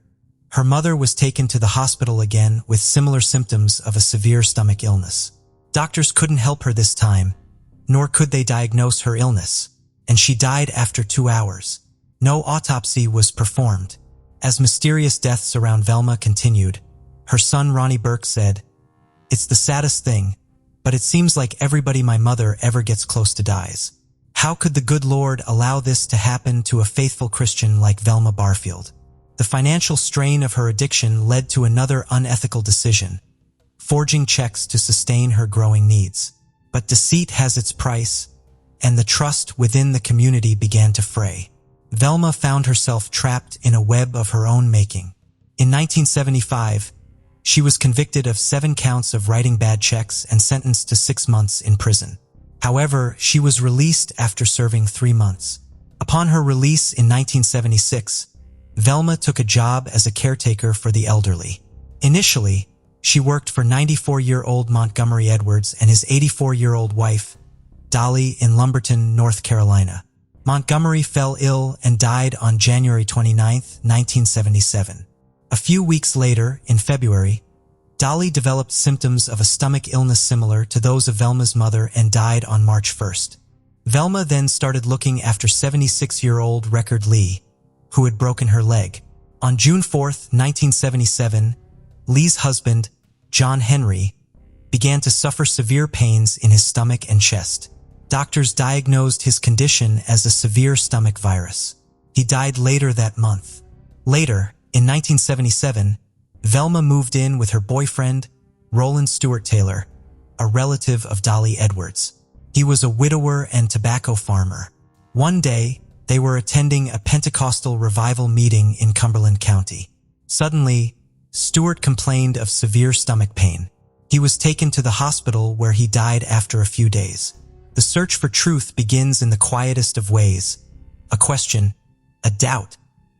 her mother was taken to the hospital again with similar symptoms of a severe stomach illness. Doctors couldn't help her this time, nor could they diagnose her illness, and she died after 2 hours. No autopsy was performed. As mysterious deaths around Velma continued, her son Ronnie Burke said, "It's the saddest thing, but it seems like everybody my mother ever gets close to dies. How could the good Lord allow this to happen to a faithful Christian like Velma Barfield?" The financial strain of her addiction led to another unethical decision, forging checks to sustain her growing needs. But deceit has its price, and the trust within the community began to fray. Velma found herself trapped in a web of her own making. In 1975, she was convicted of 7 counts of writing bad checks and sentenced to 6 months in prison. However, she was released after serving 3 months. Upon her release in 1976, Velma took a job as a caretaker for the elderly. Initially, she worked for 94-year-old Montgomery Edwards and his 84-year-old wife, Dolly, in Lumberton, North Carolina. Montgomery fell ill and died on January 29, 1977. A few weeks later, in February, Dolly developed symptoms of a stomach illness similar to those of Velma's mother and died on March 1st. Velma then started looking after 76-year-old Record Lee, who had broken her leg. On June 4, 1977, Lee's husband, John Henry, began to suffer severe pains in his stomach and chest. Doctors diagnosed his condition as a severe stomach virus. He died later that month. Later, in 1977, Velma moved in with her boyfriend, Roland Stewart Taylor, a relative of Dolly Edwards. He was a widower and tobacco farmer. One day, they were attending a Pentecostal revival meeting in Cumberland County. Suddenly, Stewart complained of severe stomach pain. He was taken to the hospital where he died after a few days. The search for truth begins in the quietest of ways. A question, a doubt,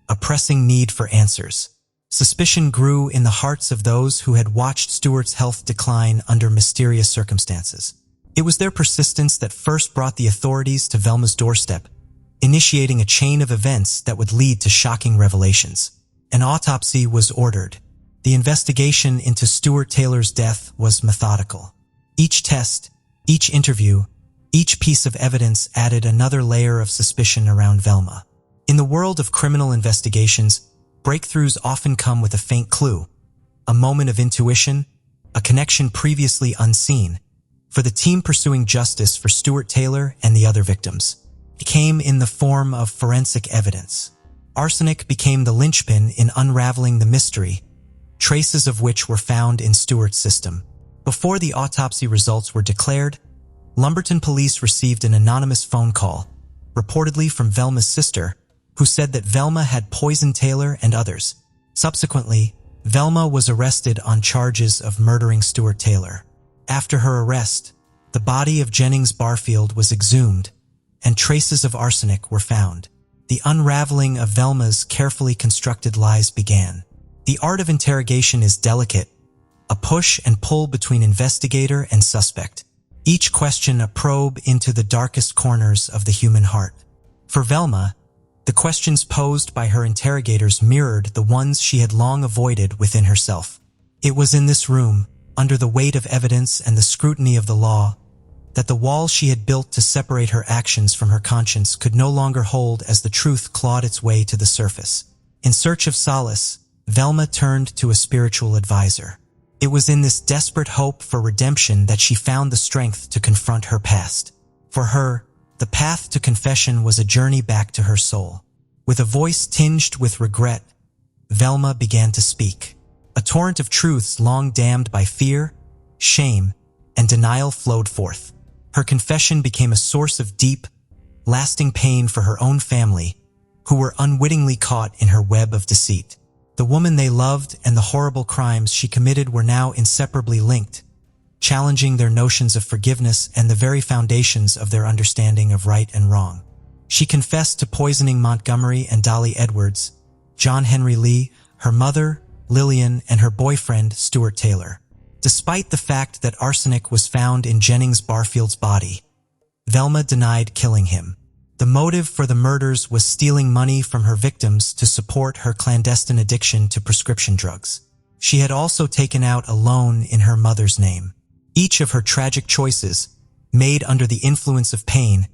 a pressing need for answers. Suspicion grew in the hearts of those who had watched Stuart's health decline under mysterious circumstances. It was their persistence that first brought the authorities to Velma's doorstep, initiating a chain of events that would lead to shocking revelations. An autopsy was ordered. The investigation into Stuart Taylor's death was methodical. Each test, each interview, each piece of evidence added another layer of suspicion around Velma. In the world of criminal investigations, breakthroughs often come with a faint clue, a moment of intuition, a connection previously unseen. For the team pursuing justice for Stuart Taylor and the other victims, it came in the form of forensic evidence. Arsenic became the linchpin in unraveling the mystery, traces of which were found in Stuart's system. Before the autopsy results were declared, Lumberton police received an anonymous phone call, reportedly from Velma's sister, who said that Velma had poisoned Taylor and others. Subsequently, Velma was arrested on charges of murdering Stuart Taylor. After her arrest, the body of Jennings Barfield was exhumed, and traces of arsenic were found. The unraveling of Velma's carefully constructed lies began. The art of interrogation is delicate, a push and pull between investigator and suspect, each question a probe into the darkest corners of the human heart. For Velma, the questions posed by her interrogators mirrored the ones she had long avoided within herself. It was in this room, under the weight of evidence and the scrutiny of the law, that the wall she had built to separate her actions from her conscience could no longer hold as the truth clawed its way to the surface. In search of solace, Velma turned to a spiritual advisor. It was in this desperate hope for redemption that she found the strength to confront her past. For her, the path to confession was a journey back to her soul. With a voice tinged with regret, Velma began to speak. A torrent of truths long dammed by fear, shame, and denial flowed forth. Her confession became a source of deep, lasting pain for her own family, who were unwittingly caught in her web of deceit. The woman they loved and the horrible crimes she committed were now inseparably linked, challenging their notions of forgiveness and the very foundations of their understanding of right and wrong. She confessed to poisoning Montgomery and Dolly Edwards, John Henry Lee, her mother, Lillian, and her boyfriend, Stuart Taylor. Despite the fact that arsenic was found in Jennings Barfield's body, Velma denied killing him. The motive for the murders was stealing money from her victims to support her clandestine addiction to prescription drugs. She had also taken out a loan in her mother's name. Each of her tragic choices, made under the influence of pain,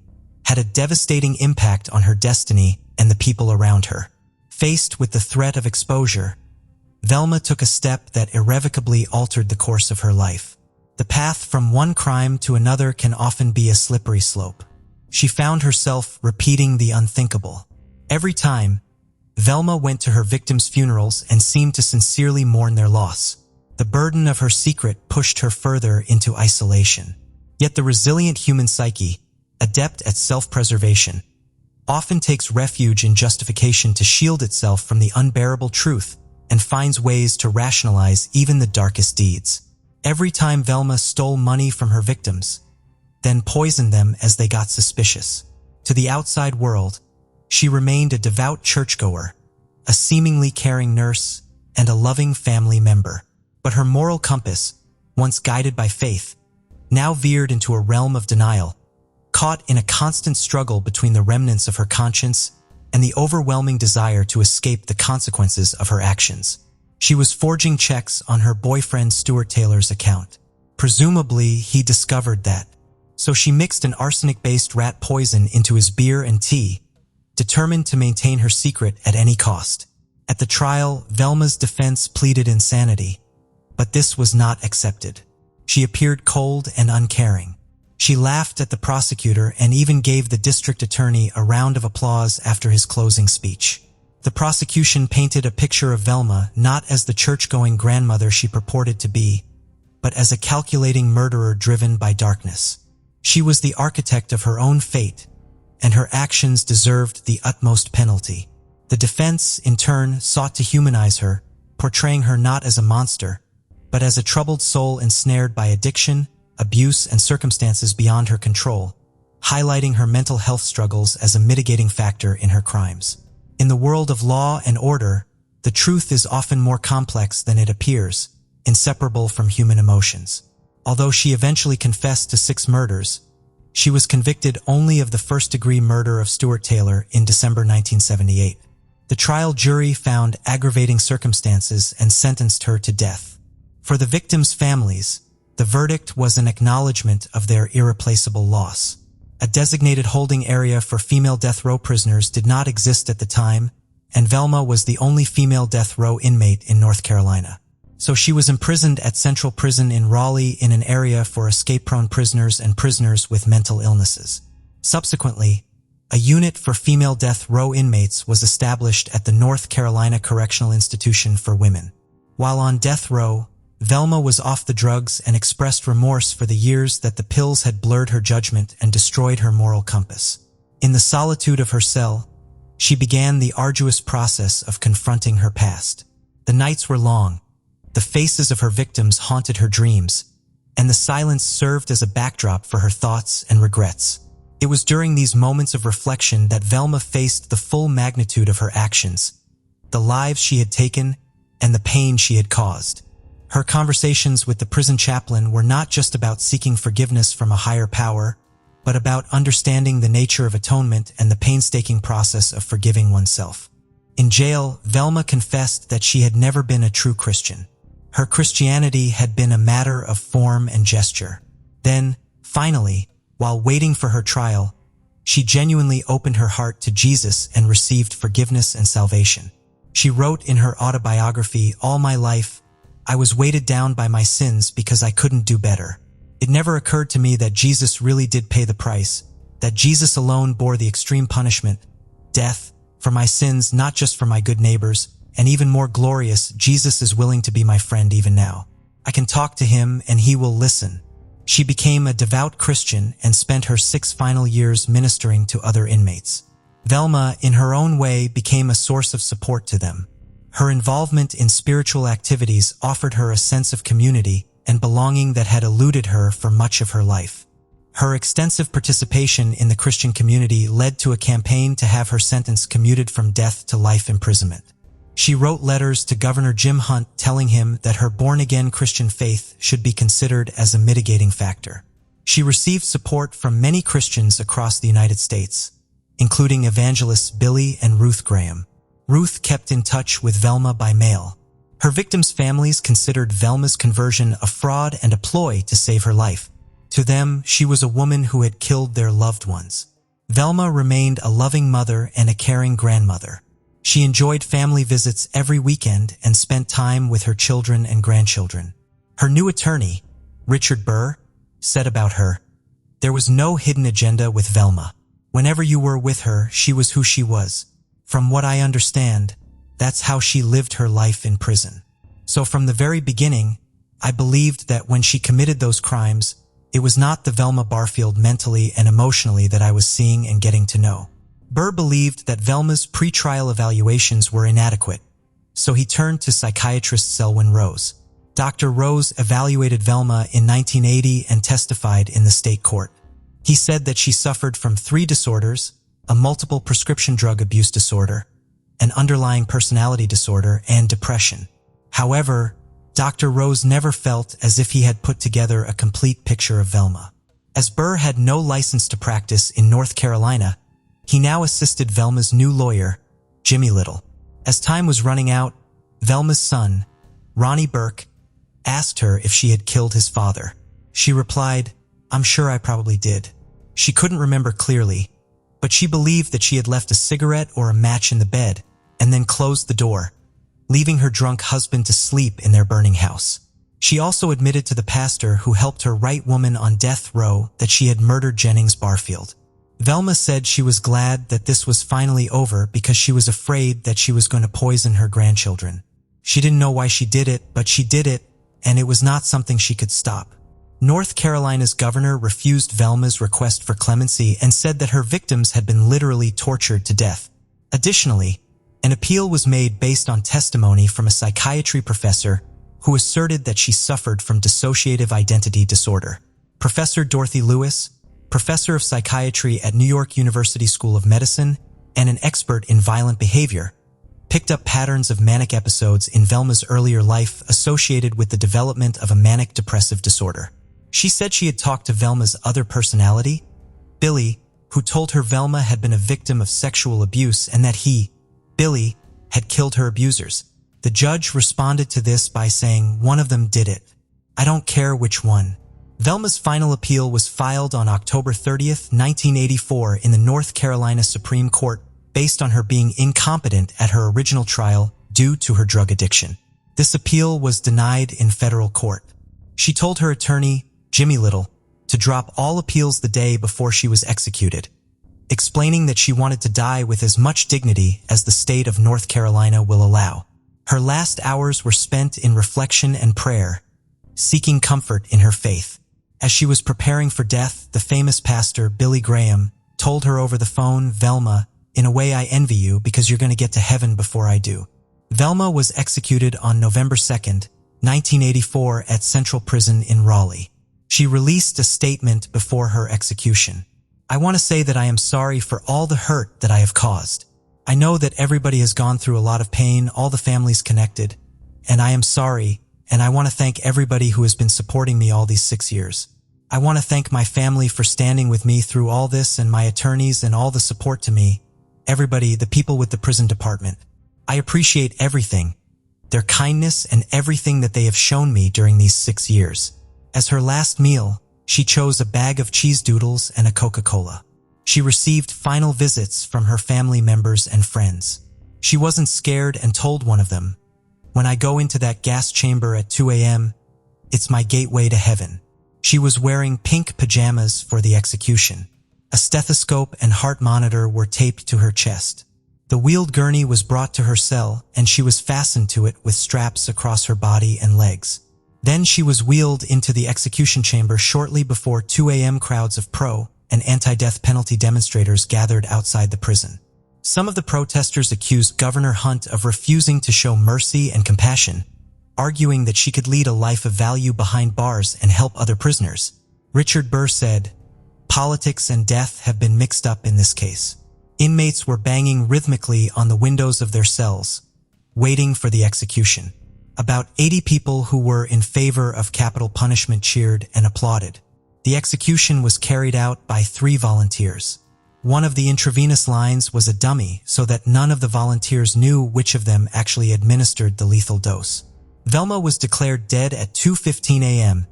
had a devastating impact on her destiny and the people around her. Faced with the threat of exposure, Velma took a step that irrevocably altered the course of her life. The path from one crime to another can often be a slippery slope. She found herself repeating the unthinkable. Every time, Velma went to her victims' funerals and seemed to sincerely mourn their loss. The burden of her secret pushed her further into isolation. Yet the resilient human psyche, adept at self-preservation, often takes refuge in justification to shield itself from the unbearable truth and finds ways to rationalize even the darkest deeds. Every time Velma stole money from her victims, then poisoned them as they got suspicious. To the outside world, she remained a devout churchgoer, a seemingly caring nurse, and a loving family member. But her moral compass, once guided by faith, now veered into a realm of denial, caught in a constant struggle between the remnants of her conscience and the overwhelming desire to escape the consequences of her actions. She was forging checks on her boyfriend Stuart Taylor's account. Presumably, he discovered that. So she mixed an arsenic-based rat poison into his beer and tea, determined to maintain her secret at any cost. At the trial, Velma's defense pleaded insanity, but this was not accepted. She appeared cold and uncaring. She laughed at the prosecutor and even gave the district attorney a round of applause after his closing speech. The prosecution painted a picture of Velma not as the church-going grandmother she purported to be, but as a calculating murderer driven by darkness. She was the architect of her own fate, and her actions deserved the utmost penalty. The defense, in turn, sought to humanize her, portraying her not as a monster, but as a troubled soul ensnared by addiction, abuse, and circumstances beyond her control, highlighting her mental health struggles as a mitigating factor in her crimes. In the world of law and order, the truth is often more complex than it appears, inseparable from human emotions. Although she eventually confessed to 6 murders, she was convicted only of the first-degree murder of Stuart Taylor in December 1978. The trial jury found aggravating circumstances and sentenced her to death. For the victims' families, the verdict was an acknowledgement of their irreplaceable loss. A designated holding area for female death row prisoners did not exist at the time, and Velma was the only female death row inmate in North Carolina. So she was imprisoned at Central Prison in Raleigh in an area for escape-prone prisoners and prisoners with mental illnesses. Subsequently, a unit for female death row inmates was established at the North Carolina Correctional Institution for Women. While on death row, Velma was off the drugs and expressed remorse for the years that the pills had blurred her judgment and destroyed her moral compass. In the solitude of her cell, she began the arduous process of confronting her past. The nights were long. The faces of her victims haunted her dreams, and the silence served as a backdrop for her thoughts and regrets. It was during these moments of reflection that Velma faced the full magnitude of her actions, the lives she had taken, and the pain she had caused. Her conversations with the prison chaplain were not just about seeking forgiveness from a higher power, but about understanding the nature of atonement and the painstaking process of forgiving oneself. In jail, Velma confessed that she had never been a true Christian. Her Christianity had been a matter of form and gesture. Then, finally, while waiting for her trial, she genuinely opened her heart to Jesus and received forgiveness and salvation. She wrote in her autobiography, "All my life, I was weighted down by my sins because I couldn't do better. It never occurred to me that Jesus really did pay the price, that Jesus alone bore the extreme punishment, death, for my sins, not just for my good neighbors, and even more glorious, Jesus is willing to be my friend even now. I can talk to him and he will listen." She became a devout Christian and spent her 6 final years ministering to other inmates. Velma, in her own way, became a source of support to them. Her involvement in spiritual activities offered her a sense of community and belonging that had eluded her for much of her life. Her extensive participation in the Christian community led to a campaign to have her sentence commuted from death to life imprisonment. She wrote letters to Governor Jim Hunt telling him that her born-again Christian faith should be considered as a mitigating factor. She received support from many Christians across the United States, including evangelists Billy and Ruth Graham. Ruth kept in touch with Velma by mail. Her victims' families considered Velma's conversion a fraud and a ploy to save her life. To them, she was a woman who had killed their loved ones. Velma remained a loving mother and a caring grandmother. She enjoyed family visits every weekend and spent time with her children and grandchildren. Her new attorney, Richard Burr, said about her, "There was no hidden agenda with Velma. Whenever you were with her, she was who she was. From what I understand, that's how she lived her life in prison. So from the very beginning, I believed that when she committed those crimes, it was not the Velma Barfield mentally and emotionally that I was seeing and getting to know." Burr believed that Velma's pretrial evaluations were inadequate, so he turned to psychiatrist Selwyn Rose. Dr. Rose evaluated Velma in 1980 and testified in the state court. He said that she suffered from 3 disorders, a multiple prescription drug abuse disorder, an underlying personality disorder, and depression. However, Dr. Rose never felt as if he had put together a complete picture of Velma. As Burr had no license to practice in North Carolina, he now assisted Velma's new lawyer, Jimmy Little. As time was running out, Velma's son, Ronnie Burke, asked her if she had killed his father. She replied, "I'm sure I probably did." She couldn't remember clearly, but she believed that she had left a cigarette or a match in the bed and then closed the door, leaving her drunk husband to sleep in their burning house. She also admitted to the pastor who helped her right woman on death row that she had murdered Jennings Barfield. Velma said she was glad that this was finally over because she was afraid that she was going to poison her grandchildren. She didn't know why she did it, but she did it, and it was not something she could stop. North Carolina's governor refused Velma's request for clemency and said that her victims had been literally tortured to death. Additionally, an appeal was made based on testimony from a psychiatry professor who asserted that she suffered from dissociative identity disorder. Professor Dorothy Lewis, professor of psychiatry at New York University School of Medicine and an expert in violent behavior, picked up patterns of manic episodes in Velma's earlier life associated with the development of a manic depressive disorder. She said she had talked to Velma's other personality, Billy, who told her Velma had been a victim of sexual abuse and that he, Billy, had killed her abusers. The judge responded to this by saying, "One of them did it. I don't care which one." Velma's final appeal was filed on October 30th, 1984 in the North Carolina Supreme Court based on her being incompetent at her original trial due to her drug addiction. This appeal was denied in federal court. She told her attorney, Jimmy Little, to drop all appeals the day before she was executed, explaining that she wanted to die with as much dignity as the state of North Carolina will allow. Her last hours were spent in reflection and prayer, seeking comfort in her faith. As she was preparing for death, the famous pastor, Billy Graham, told her over the phone, "Velma, in a way I envy you because you're going to get to heaven before I do." Velma was executed on November 2nd, 1984 at Central Prison in Raleigh. She released a statement before her execution. "I want to say that I am sorry for all the hurt that I have caused. I know that everybody has gone through a lot of pain, all the families connected, and I am sorry, and I want to thank everybody who has been supporting me all these 6 years. I want to thank my family for standing with me through all this and my attorneys and all the support to me, everybody, the people with the prison department. I appreciate everything, their kindness and everything that they have shown me during these 6 years." As her last meal, she chose a bag of cheese doodles and a Coca-Cola. She received final visits from her family members and friends. She wasn't scared and told one of them, "When I go into that gas chamber at 2 a.m., it's my gateway to heaven." She was wearing pink pajamas for the execution. A stethoscope and heart monitor were taped to her chest. The wheeled gurney was brought to her cell, and she was fastened to it with straps across her body and legs. Then she was wheeled into the execution chamber shortly before 2 a.m. Crowds of pro- and anti-death penalty demonstrators gathered outside the prison. Some of the protesters accused Governor Hunt of refusing to show mercy and compassion, arguing that she could lead a life of value behind bars and help other prisoners. Richard Burr said, "Politics and death have been mixed up in this case." Inmates were banging rhythmically on the windows of their cells, waiting for the execution. About 80 people who were in favor of capital punishment cheered and applauded. The execution was carried out by 3 volunteers. One of the intravenous lines was a dummy so that none of the volunteers knew which of them actually administered the lethal dose. Velma was declared dead at 2:15 a.m.,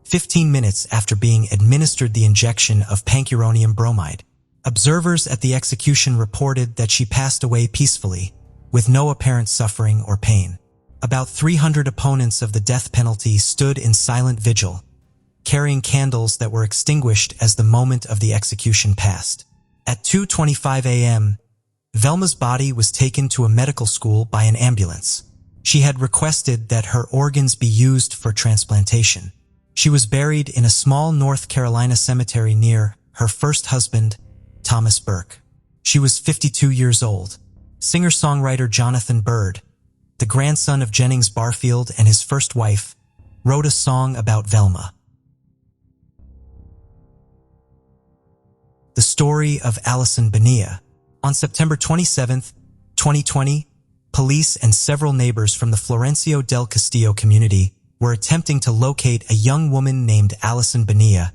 15 minutes after being administered the injection of pancuronium bromide. Observers at the execution reported that she passed away peacefully, with no apparent suffering or pain. About 300 opponents of the death penalty stood in silent vigil, carrying candles that were extinguished as the moment of the execution passed. At 2:25 a.m., Velma's body was taken to a medical school by an ambulance. She had requested that her organs be used for transplantation. She was buried in a small North Carolina cemetery near her first husband, Thomas Burke. She was 52 years old. Singer-songwriter Jonathan Byrd, the grandson of Jennings Barfield and his first wife, wrote a song about Velma. The story of Allison Bonia. On September 27, 2020, police and several neighbors from the Florencio del Castillo community were attempting to locate a young woman named Allison Bonia,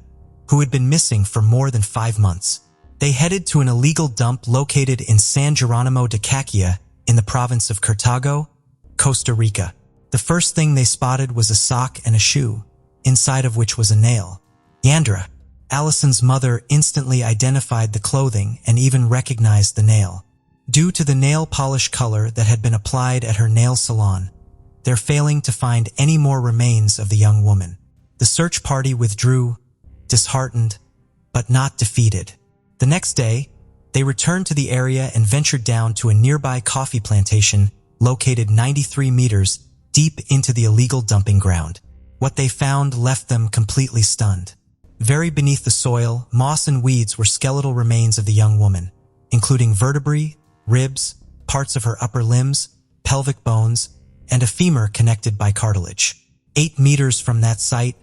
who had been missing for more than 5 months. They headed to an illegal dump located in San Geronimo de Caquia in the province of Cartago, Costa Rica. The first thing they spotted was a sock and a shoe, inside of which was a nail. Yandra, Allison's mother, instantly identified the clothing and even recognized the nail. Due to the nail polish color that had been applied at her nail salon, they're failing to find any more remains of the young woman. The search party withdrew, disheartened, but not defeated. The next day, they returned to the area and ventured down to a nearby coffee plantation located 93 meters deep into the illegal dumping ground. What they found left them completely stunned. Very beneath the soil, moss and weeds were skeletal remains of the young woman, including vertebrae, ribs, parts of her upper limbs, pelvic bones, and a femur connected by cartilage. 8 meters from that site,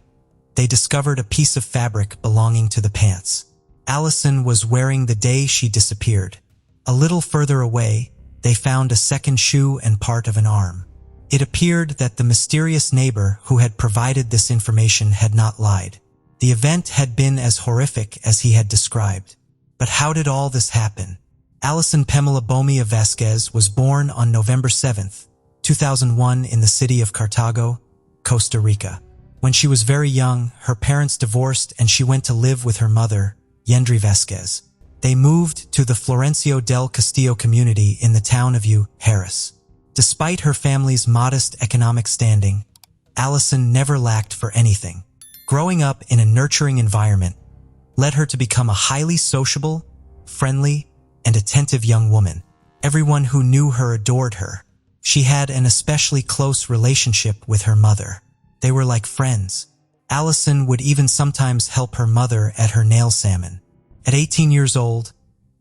they discovered a piece of fabric belonging to the pants Allison was wearing the day she disappeared. A little further away, they found a second shoe and part of an arm. It appeared that the mysterious neighbor who had provided this information had not lied. The event had been as horrific as he had described. But how did all this happen? Allison Pamela Bonia Vasquez was born on November 7, 2001 in the city of Cartago, Costa Rica. When she was very young, her parents divorced and she went to live with her mother, Yendry Vasquez. They moved to the Florencio del Castillo community in the town of Harris. Despite her family's modest economic standing, Allison never lacked for anything. Growing up in a nurturing environment led her to become a highly sociable, friendly, and attentive young woman. Everyone who knew her adored her. She had an especially close relationship with her mother. They were like friends. Allison would even sometimes help her mother at her nail salon. At 18 years old,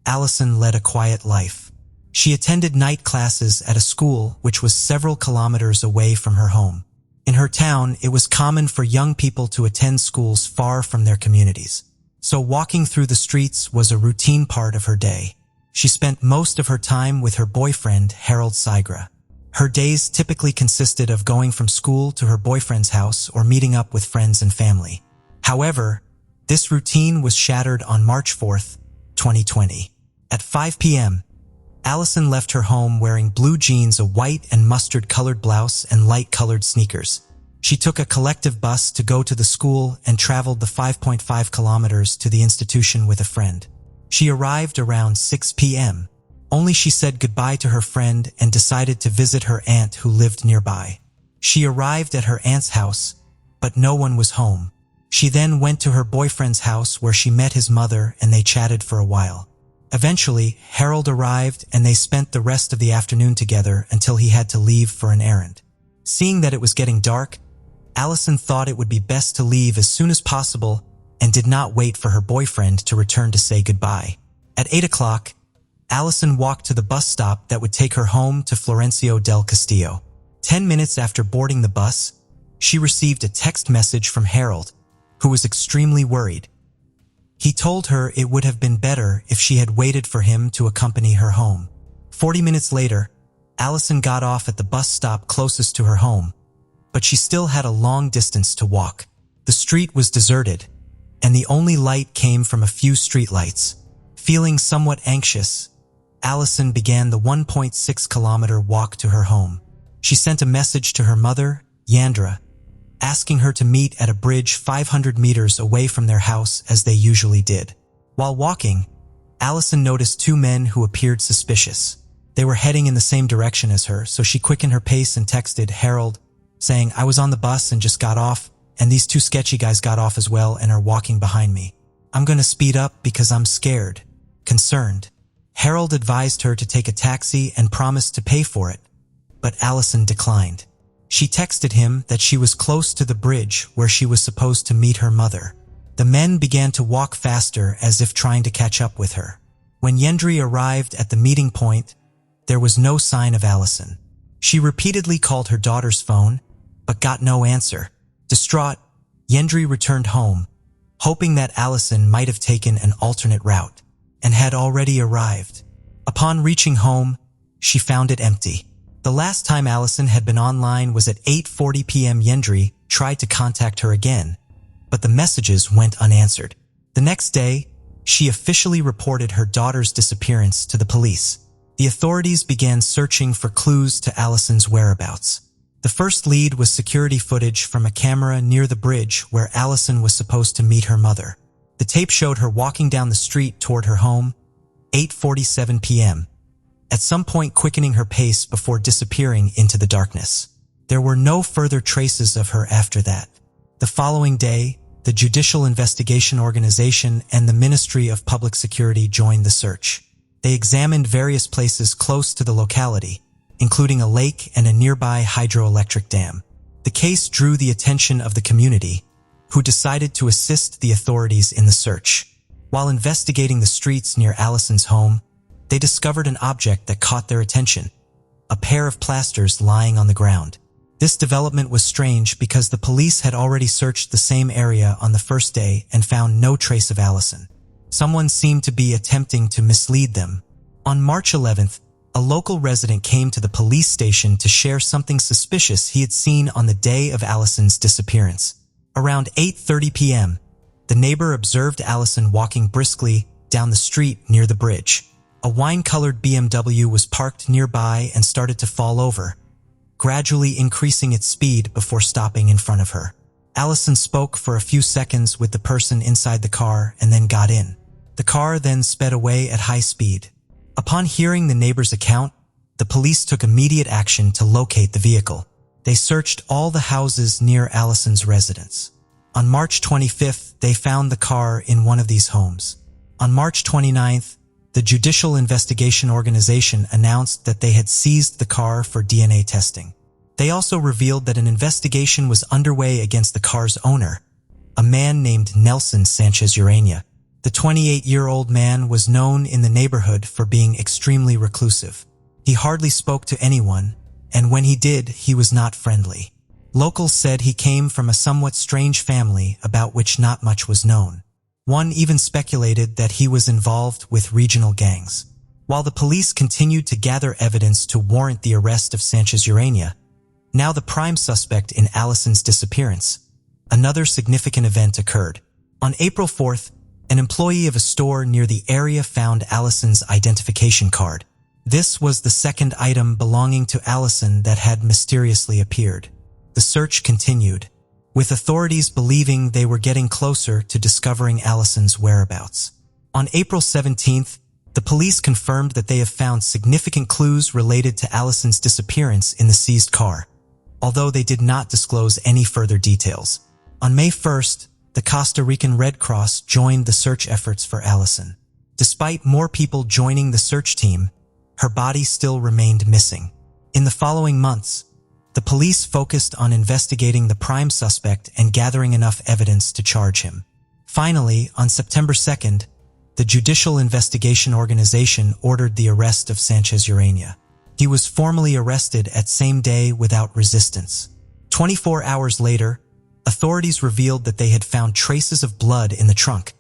Allison led a quiet life. She attended night classes at a school which was several kilometers away from her home. In her town, it was common for young people to attend schools far from their communities. So walking through the streets was a routine part of her day. She spent most of her time with her boyfriend, Harold Sigre. Her days typically consisted of going from school to her boyfriend's house or meeting up with friends and family. However, this routine was shattered on March 4, 2020. At 5 p.m., Allison left her home wearing blue jeans, a white and mustard-colored blouse, and light-colored sneakers. She took a collective bus to go to the school and traveled the 5.5 kilometers to the institution with a friend. She arrived around 6 p.m. Only she said goodbye to her friend and decided to visit her aunt who lived nearby. She arrived at her aunt's house, but no one was home. She then went to her boyfriend's house where she met his mother and they chatted for a while. Eventually, Harold arrived and they spent the rest of the afternoon together until he had to leave for an errand. Seeing that it was getting dark, Allison thought it would be best to leave as soon as possible and did not wait for her boyfriend to return to say goodbye. At 8 o'clock, Allison walked to the bus stop that would take her home to Florencio del Castillo. 10 minutes after boarding the bus, she received a text message from Harold, who was extremely worried. He told her it would have been better if she had waited for him to accompany her home. 40 minutes later, Allison got off at the bus stop closest to her home, but she still had a long distance to walk. The street was deserted, and the only light came from a few streetlights. Feeling somewhat anxious, Allison began the 1.6-kilometer walk to her home. She sent a message to her mother, Yandra, asking her to meet at a bridge 500 meters away from their house as they usually did. While walking, Allison noticed two men who appeared suspicious. They were heading in the same direction as her, so she quickened her pace and texted Harold, saying, "I was on the bus and just got off, and these two sketchy guys got off as well and are walking behind me. I'm going to speed up because I'm scared." Concerned, Harold advised her to take a taxi and promised to pay for it, but Allison declined. She texted him that she was close to the bridge where she was supposed to meet her mother. The men began to walk faster as if trying to catch up with her. When Yendry arrived at the meeting point, there was no sign of Allison. She repeatedly called her daughter's phone, but got no answer. Distraught, Yendry returned home, hoping that Allison might have taken an alternate route, and had already arrived. Upon reaching home, she found it empty. The last time Allison had been online was at 8:40 p.m. Yendry tried to contact her again, but the messages went unanswered. The next day, she officially reported her daughter's disappearance to the police. The authorities began searching for clues to Allison's whereabouts. The first lead was security footage from a camera near the bridge where Allison was supposed to meet her mother. The tape showed her walking down the street toward her home, 8:47 p.m., at some point quickening her pace before disappearing into the darkness. There were no further traces of her after that. The following day, the Judicial Investigation Organization and the Ministry of Public Security joined the search. They examined various places close to the locality, including a lake and a nearby hydroelectric dam. The case drew the attention of the community, who decided to assist the authorities in the search. While investigating the streets near Allison's home, they discovered an object that caught their attention, a pair of plasters lying on the ground. This development was strange because the police had already searched the same area on the first day and found no trace of Allison. Someone seemed to be attempting to mislead them. On March 11th, A local resident came to the police station to share something suspicious he had seen on the day of Allison's disappearance. Around 8:30 p.m., the neighbor observed Allison walking briskly down the street near the bridge. A wine-colored BMW was parked nearby and started to fall over, gradually increasing its speed before stopping in front of her. Allison spoke for a few seconds with the person inside the car and then got in. The car then sped away at high speed. Upon hearing the neighbor's account, the police took immediate action to locate the vehicle. They searched all the houses near Allison's residence. On March 25th, they found the car in one of these homes. On March 29th, the Judicial Investigation Organization announced that they had seized the car for DNA testing. They also revealed that an investigation was underway against the car's owner, a man named Nelson Sanchez Urania. The 28-year-old man was known in the neighborhood for being extremely reclusive. He hardly spoke to anyone, and when he did, he was not friendly. Locals said he came from a somewhat strange family about which not much was known. One even speculated that he was involved with regional gangs. While the police continued to gather evidence to warrant the arrest of Sanchez Urania, now the prime suspect in Allison's disappearance, another significant event occurred. On April 4th, an employee of a store near the area found Allison's identification card. This was the second item belonging to Allison that had mysteriously appeared. The search continued, with authorities believing they were getting closer to discovering Allison's whereabouts. On April 17th, the police confirmed that they have found significant clues related to Allison's disappearance in the seized car, although they did not disclose any further details. On May 1st, the Costa Rican Red Cross joined the search efforts for Allison. Despite more people joining the search team, her body still remained missing. In the following months, the police focused on investigating the prime suspect and gathering enough evidence to charge him. Finally, on September 2nd, the Judicial Investigation Organization ordered the arrest of Sanchez Urania. He was formally arrested at same day without resistance. 24 hours later, authorities revealed that they had found traces of blood in the trunk,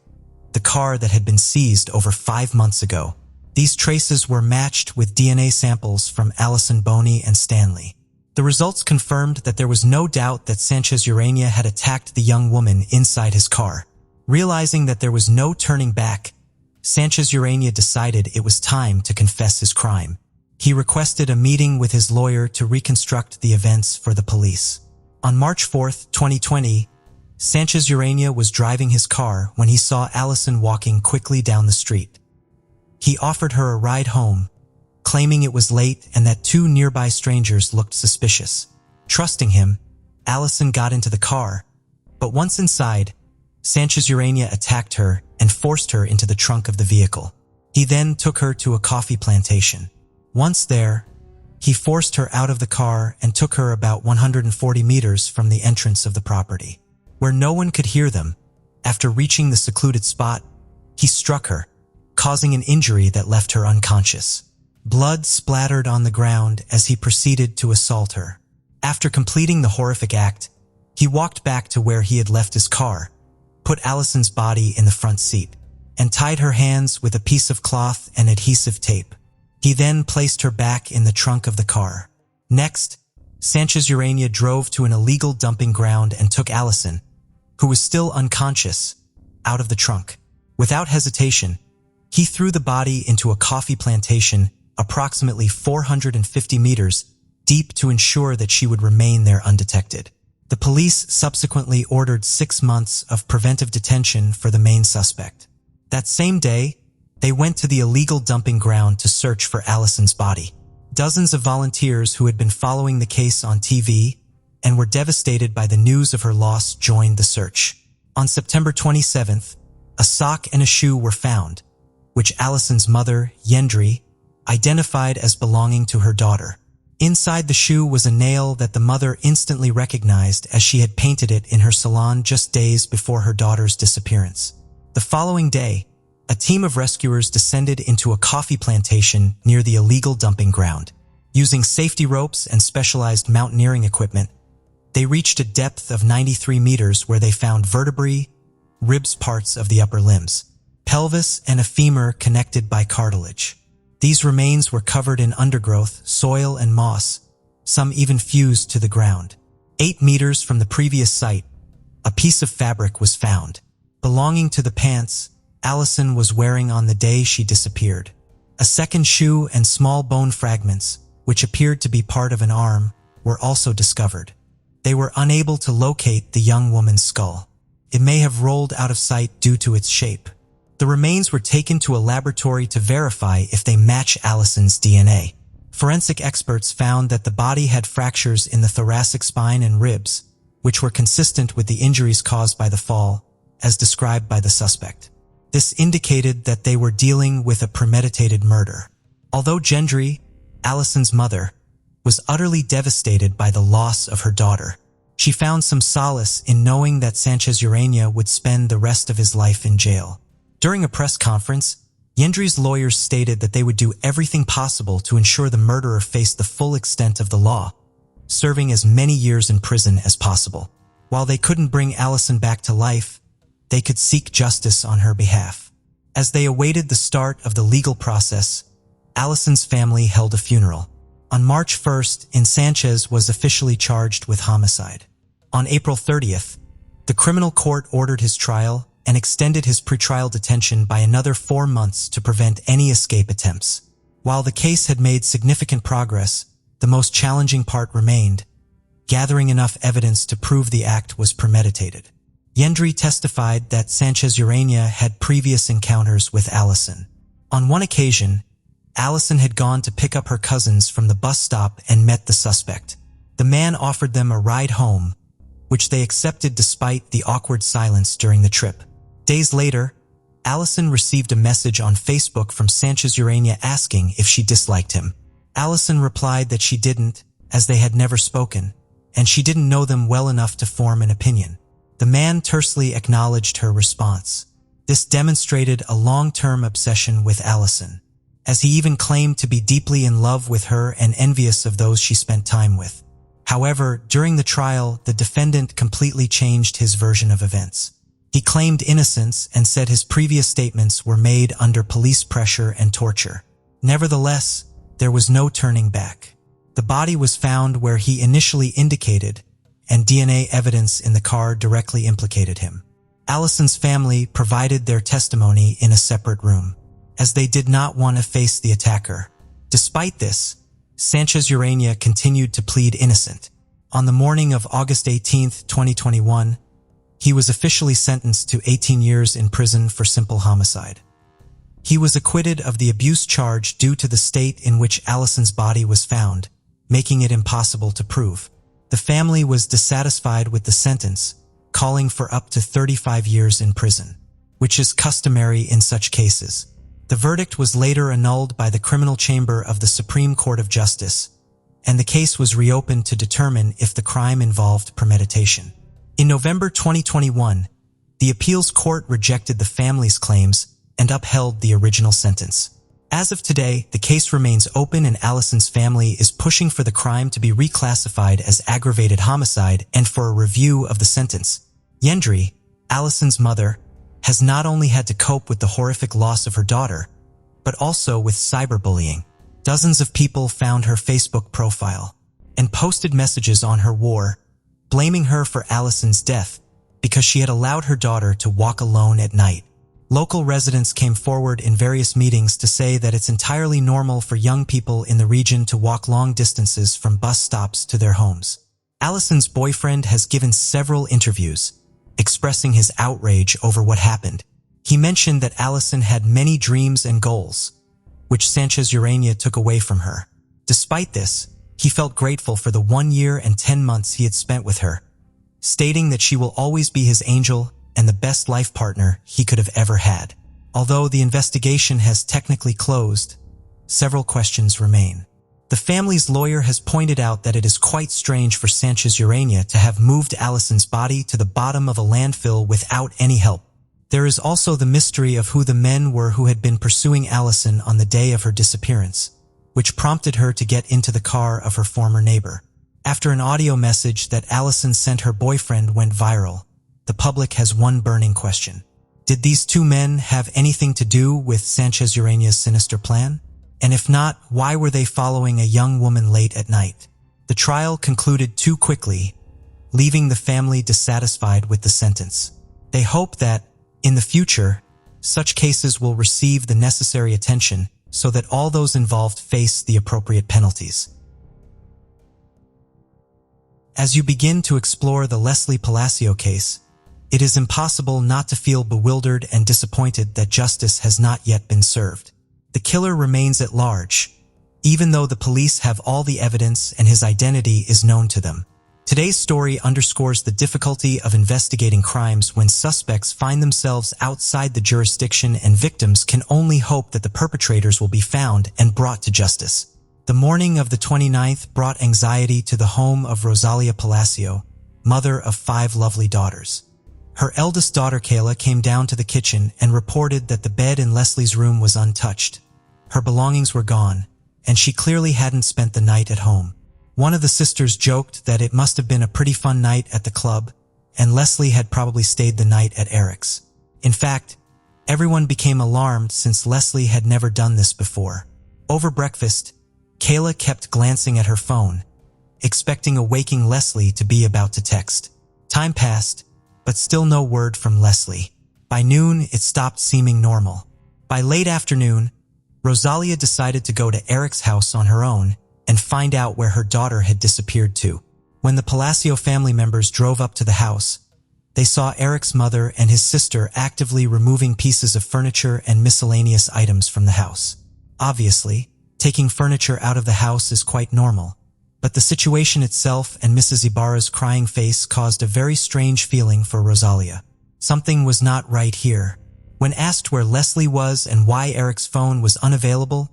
the car that had been seized over 5 months ago. These traces were matched with DNA samples from Allison Bonia and Stanley. The results confirmed that there was no doubt that Sanchez Urania had attacked the young woman inside his car. Realizing that there was no turning back, Sanchez Urania decided it was time to confess his crime. He requested a meeting with his lawyer to reconstruct the events for the police. On March 4, 2020, Sanchez Urania was driving his car when he saw Allison walking quickly down the street. He offered her a ride home, claiming it was late and that two nearby strangers looked suspicious. Trusting him, Allison got into the car, but once inside, Sanchez Urania attacked her and forced her into the trunk of the vehicle. He then took her to a coffee plantation. Once there, he forced her out of the car and took her about 140 meters from the entrance of the property. Where no one could hear them, after reaching the secluded spot, he struck her, causing an injury that left her unconscious. Blood splattered on the ground as he proceeded to assault her. After completing the horrific act, he walked back to where he had left his car, put Allison's body in the front seat, and tied her hands with a piece of cloth and adhesive tape. He then placed her back in the trunk of the car. Next, Sanchez Urania drove to an illegal dumping ground and took Allison, who was still unconscious, out of the trunk. Without hesitation, he threw the body into a coffee plantation approximately 450 meters deep to ensure that she would remain there undetected. The police subsequently ordered 6 months of preventive detention for the main suspect. That same day, they went to the illegal dumping ground to search for Allison's body. Dozens of volunteers who had been following the case on TV and were devastated by the news of her loss joined the search. On September 27th, a sock and a shoe were found, which Allison's mother, Yendri, identified as belonging to her daughter. Inside the shoe was a nail that the mother instantly recognized as she had painted it in her salon just days before her daughter's disappearance. The following day, a team of rescuers descended into a coffee plantation near the illegal dumping ground. Using safety ropes and specialized mountaineering equipment, they reached a depth of 93 meters where they found vertebrae, ribs, parts of the upper limbs, pelvis, and a femur connected by cartilage. These remains were covered in undergrowth, soil, and moss, some even fused to the ground. 8 meters from the previous site, a piece of fabric was found, belonging to the pants Allison was wearing on the day she disappeared. A second shoe and small bone fragments, which appeared to be part of an arm, were also discovered. They were unable to locate the young woman's skull. It may have rolled out of sight due to its shape. The remains were taken to a laboratory to verify if they match Allison's DNA. Forensic experts found that the body had fractures in the thoracic spine and ribs, which were consistent with the injuries caused by the fall, as described by the suspect. This indicated that they were dealing with a premeditated murder. Although Gendry, Allison's mother, was utterly devastated by the loss of her daughter, she found some solace in knowing that Sanchez Urania would spend the rest of his life in jail. During a press conference, Gendry's lawyers stated that they would do everything possible to ensure the murderer faced the full extent of the law, serving as many years in prison as possible. While they couldn't bring Allison back to life, they could seek justice on her behalf. As they awaited the start of the legal process, Allison's family held a funeral. On March 1st, Sanchez was officially charged with homicide. On April 30th, the criminal court ordered his trial and extended his pretrial detention by another 4 months to prevent any escape attempts. While the case had made significant progress, the most challenging part remained: gathering enough evidence to prove the act was premeditated. Gendry testified that Sanchez Urania had previous encounters with Allison. On one occasion, Allison had gone to pick up her cousins from the bus stop and met the suspect. The man offered them a ride home, which they accepted despite the awkward silence during the trip. Days later, Allison received a message on Facebook from Sanchez Urania asking if she disliked him. Allison replied that she didn't, as they had never spoken, and she didn't know them well enough to form an opinion. The man tersely acknowledged her response. This demonstrated a long-term obsession with Allison, as he even claimed to be deeply in love with her and envious of those she spent time with. However, during the trial, the defendant completely changed his version of events. He claimed innocence and said his previous statements were made under police pressure and torture. Nevertheless, there was no turning back. The body was found where he initially indicated, and DNA evidence in the car directly implicated him. Allison's family provided their testimony in a separate room, as they did not want to face the attacker. Despite this, Sanchez Urania continued to plead innocent. On the morning of August 18, 2021, he was officially sentenced to 18 years in prison for simple homicide. He was acquitted of the abuse charge due to the state in which Allison's body was found, making it impossible to prove. The family was dissatisfied with the sentence, calling for up to 35 years in prison, which is customary in such cases. The verdict was later annulled by the Criminal Chamber of the Supreme Court of Justice, and the case was reopened to determine if the crime involved premeditation. In November 2021, the appeals court rejected the family's claims and upheld the original sentence. As of today, the case remains open and Allison's family is pushing for the crime to be reclassified as aggravated homicide and for a review of the sentence. Gendry, Allison's mother, has not only had to cope with the horrific loss of her daughter, but also with cyberbullying. Dozens of people found her Facebook profile and posted messages on her war, blaming her for Allison's death because she had allowed her daughter to walk alone at night. Local residents came forward in various meetings to say that it's entirely normal for young people in the region to walk long distances from bus stops to their homes. Allison's boyfriend has given several interviews, expressing his outrage over what happened. He mentioned that Allison had many dreams and goals, which Sanchez Urania took away from her. Despite this, he felt grateful for the 1 year and 10 months he had spent with her, stating that she will always be his angel and the best life partner he could have ever had. Although the investigation has technically closed, several questions remain. The family's lawyer has pointed out that it is quite strange for Sanchez Urania to have moved Allison's body to the bottom of a landfill without any help. There is also the mystery of who the men were who had been pursuing Allison on the day of her disappearance, which prompted her to get into the car of her former neighbor. After an audio message that Allison sent her boyfriend went viral, the public has one burning question. Did these two men have anything to do with Sanchez Urania's sinister plan? And if not, why were they following a young woman late at night? The trial concluded too quickly, leaving the family dissatisfied with the sentence. They hope that, in the future, such cases will receive the necessary attention so that all those involved face the appropriate penalties. As you begin to explore the Leslie Palacio case, it is impossible not to feel bewildered and disappointed that justice has not yet been served. The killer remains at large, even though the police have all the evidence and his identity is known to them. Today's story underscores the difficulty of investigating crimes when suspects find themselves outside the jurisdiction and victims can only hope that the perpetrators will be found and brought to justice. The morning of the 29th brought anxiety to the home of Rosalia Palacio, mother of 5 lovely daughters. Her eldest daughter Kayla came down to the kitchen and reported that the bed in Leslie's room was untouched. Her belongings were gone, and she clearly hadn't spent the night at home. One of the sisters joked that it must have been a pretty fun night at the club, and Leslie had probably stayed the night at Eric's. In fact, everyone became alarmed since Leslie had never done this before. Over breakfast, Kayla kept glancing at her phone, expecting a waking Leslie to be about to text. Time passed, but still no word from Leslie. By noon, it stopped seeming normal. By late afternoon, Rosalia decided to go to Eric's house on her own and find out where her daughter had disappeared to. When the Palacio family members drove up to the house, they saw Eric's mother and his sister actively removing pieces of furniture and miscellaneous items from the house. Obviously, taking furniture out of the house is quite normal, but the situation itself and Mrs. Ibarra's crying face caused a very strange feeling for Rosalia. Something was not right here. When asked where Leslie was and why Eric's phone was unavailable,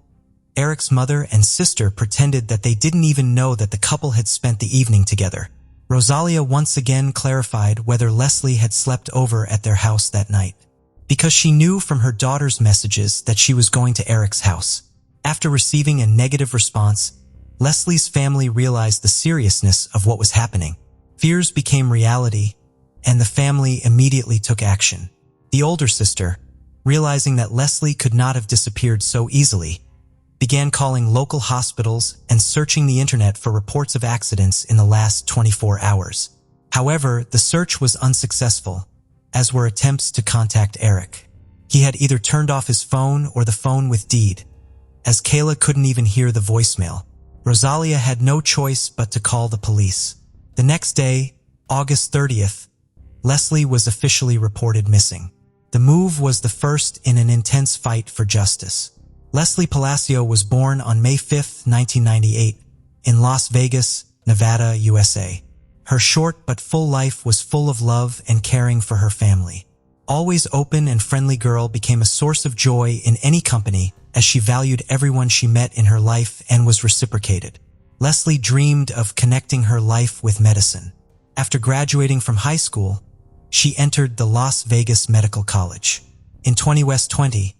Eric's mother and sister pretended that they didn't even know that the couple had spent the evening together. Rosalia once again clarified whether Leslie had slept over at their house that night, because she knew from her daughter's messages that she was going to Eric's house. After receiving a negative response, Leslie's family realized the seriousness of what was happening. Fears became reality, and the family immediately took action. The older sister, realizing that Leslie could not have disappeared so easily, began calling local hospitals and searching the internet for reports of accidents in the last 24 hours. However, the search was unsuccessful, as were attempts to contact Eric. He had either turned off his phone or the phone with deed, as Kayla couldn't even hear the voicemail. Rosalia had no choice but to call the police. The next day, August 30th, Leslie was officially reported missing. The move was the first in an intense fight for justice. Leslie Palacio was born on May 5, 1998, in Las Vegas, Nevada, USA. Her short but full life was full of love and caring for her family. Always open and friendly girl became a source of joy in any company as she valued everyone she met in her life and was reciprocated. Leslie dreamed of connecting her life with medicine. After graduating from high school, she entered the Las Vegas Medical College. In 2020,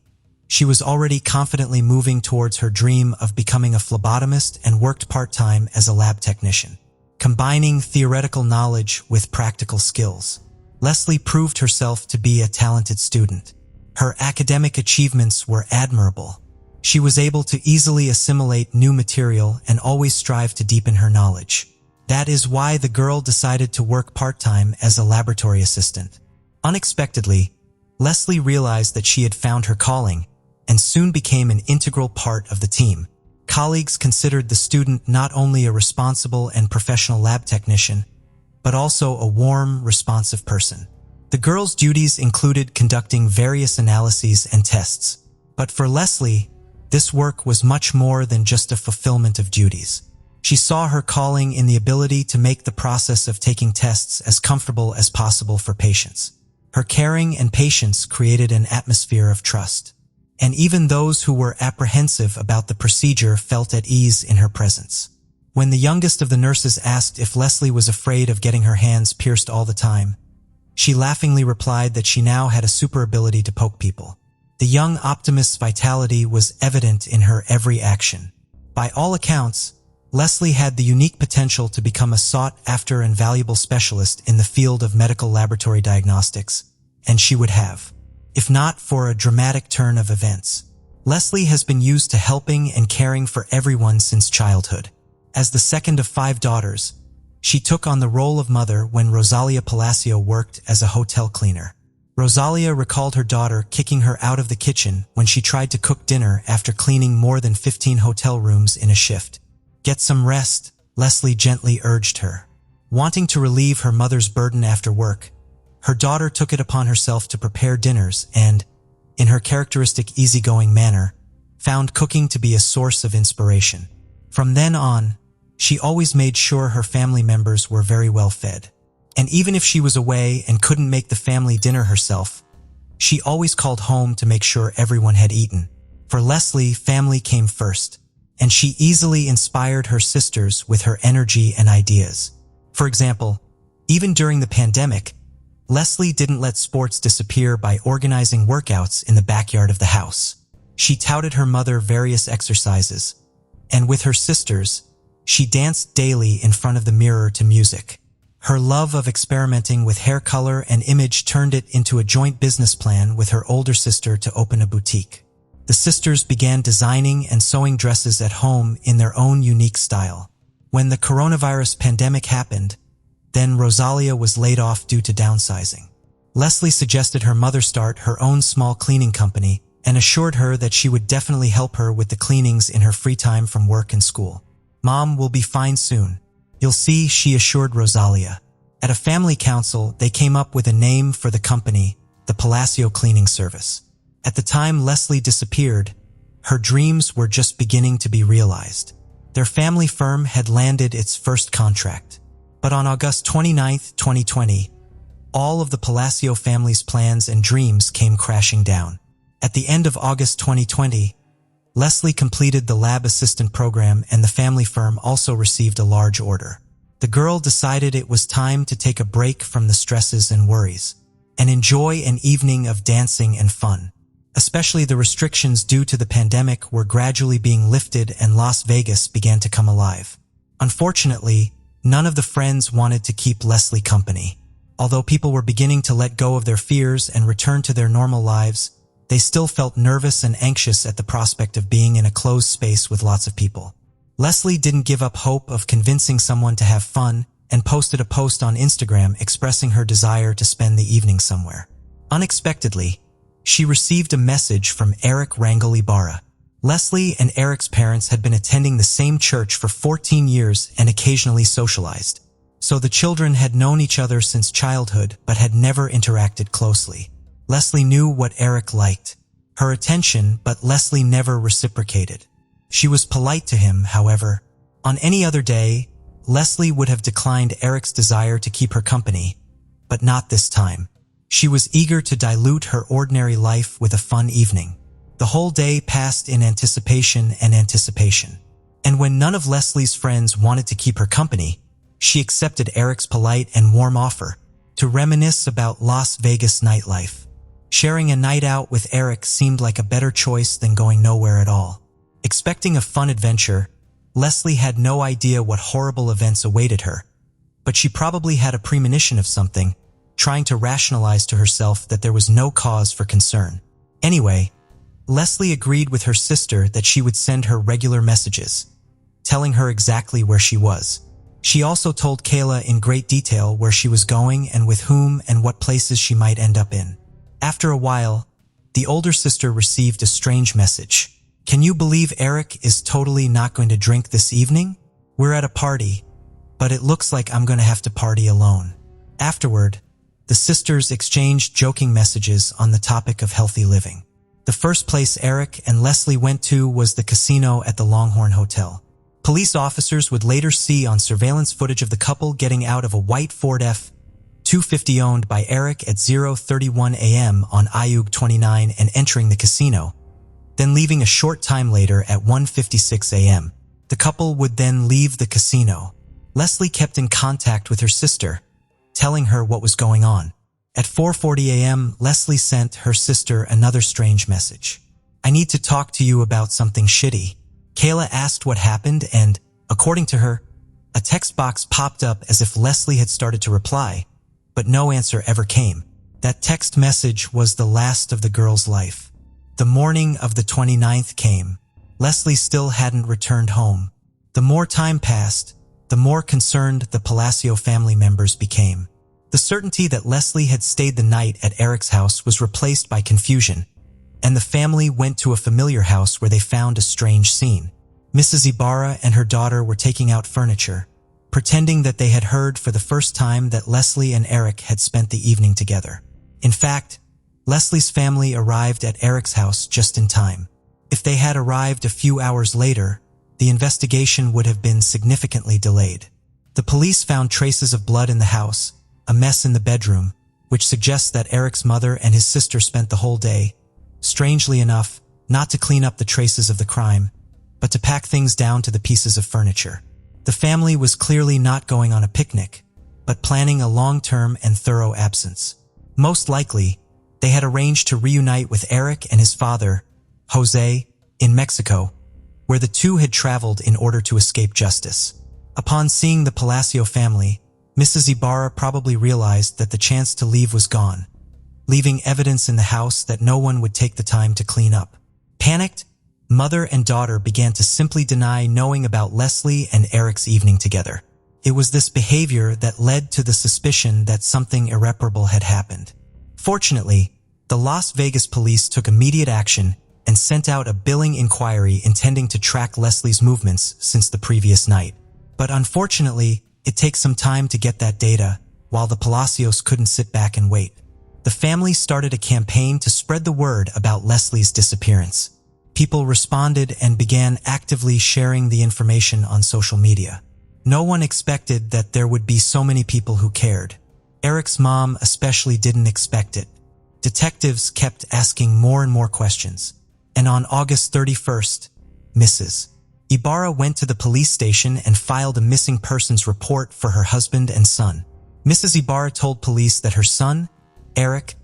she was already confidently moving towards her dream of becoming a phlebotomist and worked part-time as a lab technician. Combining theoretical knowledge with practical skills, Leslie proved herself to be a talented student. Her academic achievements were admirable. She was able to easily assimilate new material and always strive to deepen her knowledge. That is why the girl decided to work part-time as a laboratory assistant. Unexpectedly, Leslie realized that she had found her calling and soon became an integral part of the team. Colleagues considered the student not only a responsible and professional lab technician, but also a warm, responsive person. The girl's duties included conducting various analyses and tests. But for Leslie, this work was much more than just a fulfillment of duties. She saw her calling in the ability to make the process of taking tests as comfortable as possible for patients. Her caring and patience created an atmosphere of trust, and even those who were apprehensive about the procedure felt at ease in her presence. When the youngest of the nurses asked if Leslie was afraid of getting her hands pierced all the time, she laughingly replied that she now had a super ability to poke people. The young optimist's vitality was evident in her every action. By all accounts, Leslie had the unique potential to become a sought-after and valuable specialist in the field of medical laboratory diagnostics, and she would have, if not for a dramatic turn of events. Leslie has been used to helping and caring for everyone since childhood. As the second of 5 daughters, she took on the role of mother when Rosalia Palacio worked as a hotel cleaner. Rosalia recalled her daughter kicking her out of the kitchen when she tried to cook dinner after cleaning more than 15 hotel rooms in a shift. "Get some rest," Leslie gently urged her. Wanting to relieve her mother's burden after work, her daughter took it upon herself to prepare dinners and, in her characteristic easygoing manner, found cooking to be a source of inspiration. From then on, she always made sure her family members were very well fed. And even if she was away and couldn't make the family dinner herself, she always called home to make sure everyone had eaten. For Leslie, family came first, and she easily inspired her sisters with her energy and ideas. For example, even during the pandemic, Leslie didn't let sports disappear by organizing workouts in the backyard of the house. She touted her mother various exercises, and with her sisters, she danced daily in front of the mirror to music. Her love of experimenting with hair color and image turned it into a joint business plan with her older sister to open a boutique. The sisters began designing and sewing dresses at home in their own unique style. When the coronavirus pandemic happened, then Rosalia was laid off due to downsizing. Leslie suggested her mother start her own small cleaning company and assured her that she would definitely help her with the cleanings in her free time from work and school. "Mom will be fine soon. You'll see," she assured Rosalia. At a family council, they came up with a name for the company, the Palacio Cleaning Service. At the time Leslie disappeared, her dreams were just beginning to be realized. Their family firm had landed its first contract. But on August 29, 2020, all of the Palacio family's plans and dreams came crashing down. At the end of August 2020, Leslie completed the lab assistant program and the family firm also received a large order. The girl decided it was time to take a break from the stresses and worries and enjoy an evening of dancing and fun. Especially the restrictions due to the pandemic were gradually being lifted and Las Vegas began to come alive. Unfortunately, none of the friends wanted to keep Leslie company. Although people were beginning to let go of their fears and return to their normal lives, they still felt nervous and anxious at the prospect of being in a closed space with lots of people. Leslie didn't give up hope of convincing someone to have fun and posted a post on Instagram expressing her desire to spend the evening somewhere. Unexpectedly, she received a message from Eric Rangel Ibarra. Leslie and Eric's parents had been attending the same church for 14 years and occasionally socialized. So the children had known each other since childhood but had never interacted closely. Leslie knew what Eric liked, her attention, but Leslie never reciprocated. She was polite to him, however. On any other day, Leslie would have declined Eric's desire to keep her company, but not this time. She was eager to dilute her ordinary life with a fun evening. The whole day passed in anticipation and anticipation. And when none of Leslie's friends wanted to keep her company, she accepted Eric's polite and warm offer to reminisce about Las Vegas nightlife. Sharing a night out with Eric seemed like a better choice than going nowhere at all. Expecting a fun adventure, Leslie had no idea what horrible events awaited her, but she probably had a premonition of something, trying to rationalize to herself that there was no cause for concern. Anyway, Leslie agreed with her sister that she would send her regular messages, telling her exactly where she was. She also told Kayla in great detail where she was going and with whom and what places she might end up in. After a while, the older sister received a strange message. "Can you believe Eric is totally not going to drink this evening? We're at a party, but it looks like I'm going to have to party alone." Afterward, the sisters exchanged joking messages on the topic of healthy living. The first place Eric and Leslie went to was the casino at the Longhorn Hotel. Police officers would later see on surveillance footage of the couple getting out of a white Ford F-250 owned by Eric at 0:31 a.m. on Ayug 29 and entering the casino, then leaving a short time later at 1:56 a.m. The couple would then leave the casino. Leslie kept in contact with her sister, telling her what was going on. At 4:40 a.m., Leslie sent her sister another strange message. "I need to talk to you about something shitty." Kayla asked what happened and, according to her, a text box popped up as if Leslie had started to reply, but no answer ever came. That text message was the last of the girl's life. The morning of the 29th came. Leslie still hadn't returned home. The more time passed, the more concerned the Palacio family members became. The certainty that Leslie had stayed the night at Eric's house was replaced by confusion, and the family went to a familiar house where they found a strange scene. Mrs. Ibarra and her daughter were taking out furniture, pretending that they had heard for the first time that Leslie and Eric had spent the evening together. In fact, Leslie's family arrived at Eric's house just in time. If they had arrived a few hours later, the investigation would have been significantly delayed. The police found traces of blood in the house, a mess in the bedroom, which suggests that Eric's mother and his sister spent the whole day, strangely enough, not to clean up the traces of the crime, but to pack things down to the pieces of furniture. The family was clearly not going on a picnic, but planning a long-term and thorough absence. Most likely, they had arranged to reunite with Eric and his father, Jose, in Mexico, where the two had traveled in order to escape justice. Upon seeing the Palacio family, Mrs. Ibarra probably realized that the chance to leave was gone, leaving evidence in the house that no one would take the time to clean up. Panicked, mother and daughter began to simply deny knowing about Leslie and Eric's evening together. It was this behavior that led to the suspicion that something irreparable had happened. Fortunately, the Las Vegas police took immediate action and sent out a billing inquiry intending to track Leslie's movements since the previous night. But unfortunately, it takes some time to get that data, while the Palacios couldn't sit back and wait. The family started a campaign to spread the word about Leslie's disappearance. People responded and began actively sharing the information on social media. No one expected that there would be so many people who cared. Eric's mom especially didn't expect it. Detectives kept asking more and more questions. And on August 31st, Mrs. Ibarra went to the police station and filed a missing persons report for her husband and son. Mrs. Ibarra told police that her son, Eric,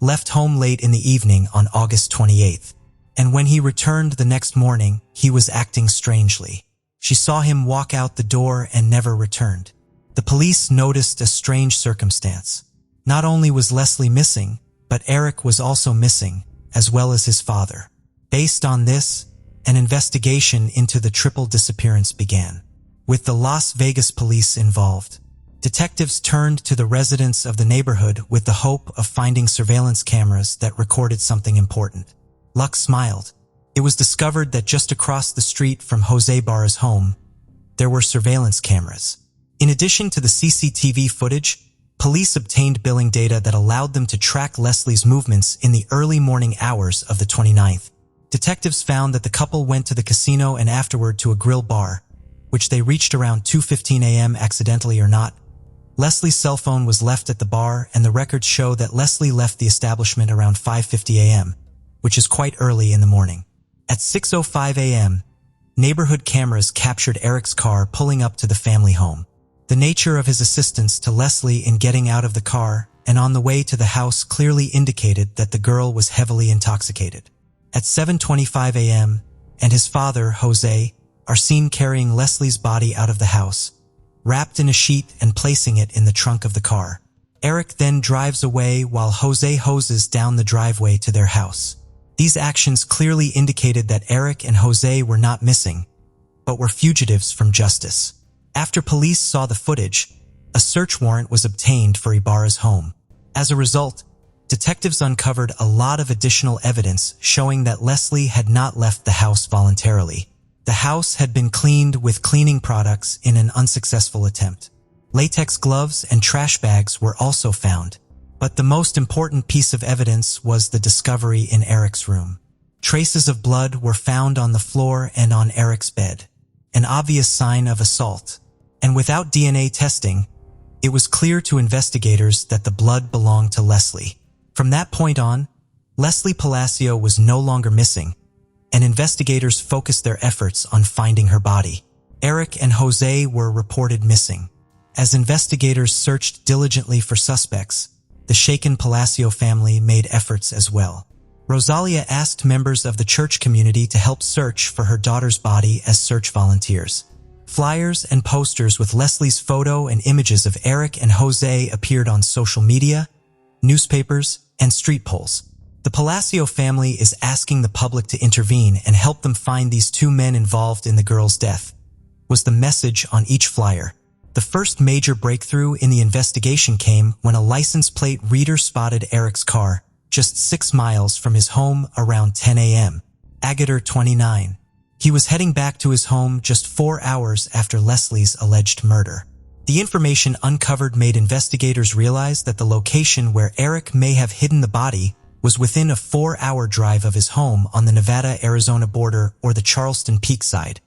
left home late in the evening on August 28th. And when he returned the next morning, he was acting strangely. She saw him walk out the door and never returned. The police noticed a strange circumstance. Not only was Leslie missing, but Eric was also missing, as well as his father. Based on this, an investigation into the triple disappearance began. With the Las Vegas police involved, detectives turned to the residents of the neighborhood with the hope of finding surveillance cameras that recorded something important. Luck smiled. It was discovered that just across the street from Jose Barra's home, there were surveillance cameras. In addition to the CCTV footage, police obtained billing data that allowed them to track Leslie's movements in the early morning hours of the 29th. Detectives found that the couple went to the casino and afterward to a grill bar, which they reached around 2:15 a.m. accidentally or not. Leslie's cell phone was left at the bar, and the records show that Leslie left the establishment around 5:50 a.m., which is quite early in the morning. At 6:05 a.m., neighborhood cameras captured Eric's car pulling up to the family home. The nature of his assistance to Leslie in getting out of the car and on the way to the house clearly indicated that the girl was heavily intoxicated. At 7:25 a.m., and his father, Jose, are seen carrying Leslie's body out of the house, wrapped in a sheet and placing it in the trunk of the car. Eric then drives away while Jose hoses down the driveway to their house. These actions clearly indicated that Eric and Jose were not missing, but were fugitives from justice. After police saw the footage, a search warrant was obtained for Ibarra's home. As a result, detectives uncovered a lot of additional evidence showing that Leslie had not left the house voluntarily. The house had been cleaned with cleaning products in an unsuccessful attempt. Latex gloves and trash bags were also found. But the most important piece of evidence was the discovery in Eric's room. Traces of blood were found on the floor and on Eric's bed, an obvious sign of assault. And without DNA testing, it was clear to investigators that the blood belonged to Leslie. From that point on, Leslie Palacio was no longer missing, and investigators focused their efforts on finding her body. Eric and Jose were reported missing. As investigators searched diligently for suspects, the shaken Palacio family made efforts as well. Rosalia asked members of the church community to help search for her daughter's body as search volunteers. Flyers and posters with Leslie's photo and images of Eric and Jose appeared on social media, newspapers, and street poles. The Palacio family is asking the public to intervene and help them find these two men involved in the girl's death, was the message on each flyer. The first major breakthrough in the investigation came when a license plate reader spotted Eric's car just 6 miles from his home around 10 a.m. Agater, 29. He was heading back to his home just 4 hours after Leslie's alleged murder. The information uncovered made investigators realize that the location where Eric may have hidden the body was within a 4-hour drive of his home on the Nevada-Arizona border, or the Charleston Peak side,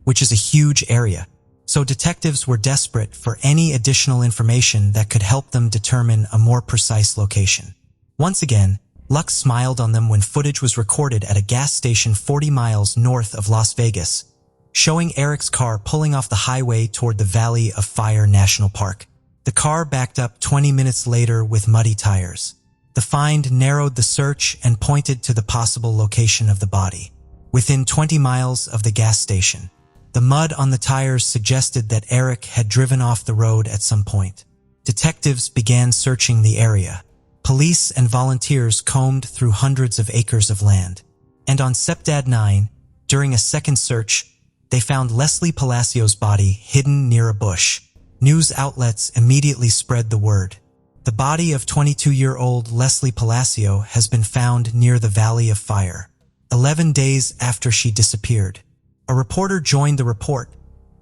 which is a huge area. So detectives were desperate for any additional information that could help them determine a more precise location. Once again, luck smiled on them when footage was recorded at a gas station 40 miles north of Las Vegas, showing Eric's car pulling off the highway toward the Valley of Fire National Park. The car backed up 20 minutes later with muddy tires. The find narrowed the search and pointed to the possible location of the body, within 20 miles of the gas station. The mud on the tires suggested that Eric had driven off the road at some point. Detectives began searching the area. Police and volunteers combed through hundreds of acres of land. And on September 9, during a second search, they found Leslie Palacio's body hidden near a bush. News outlets immediately spread the word. The body of 22-year-old Leslie Palacio has been found near the Valley of Fire, 11 days after she disappeared. A reporter joined the report,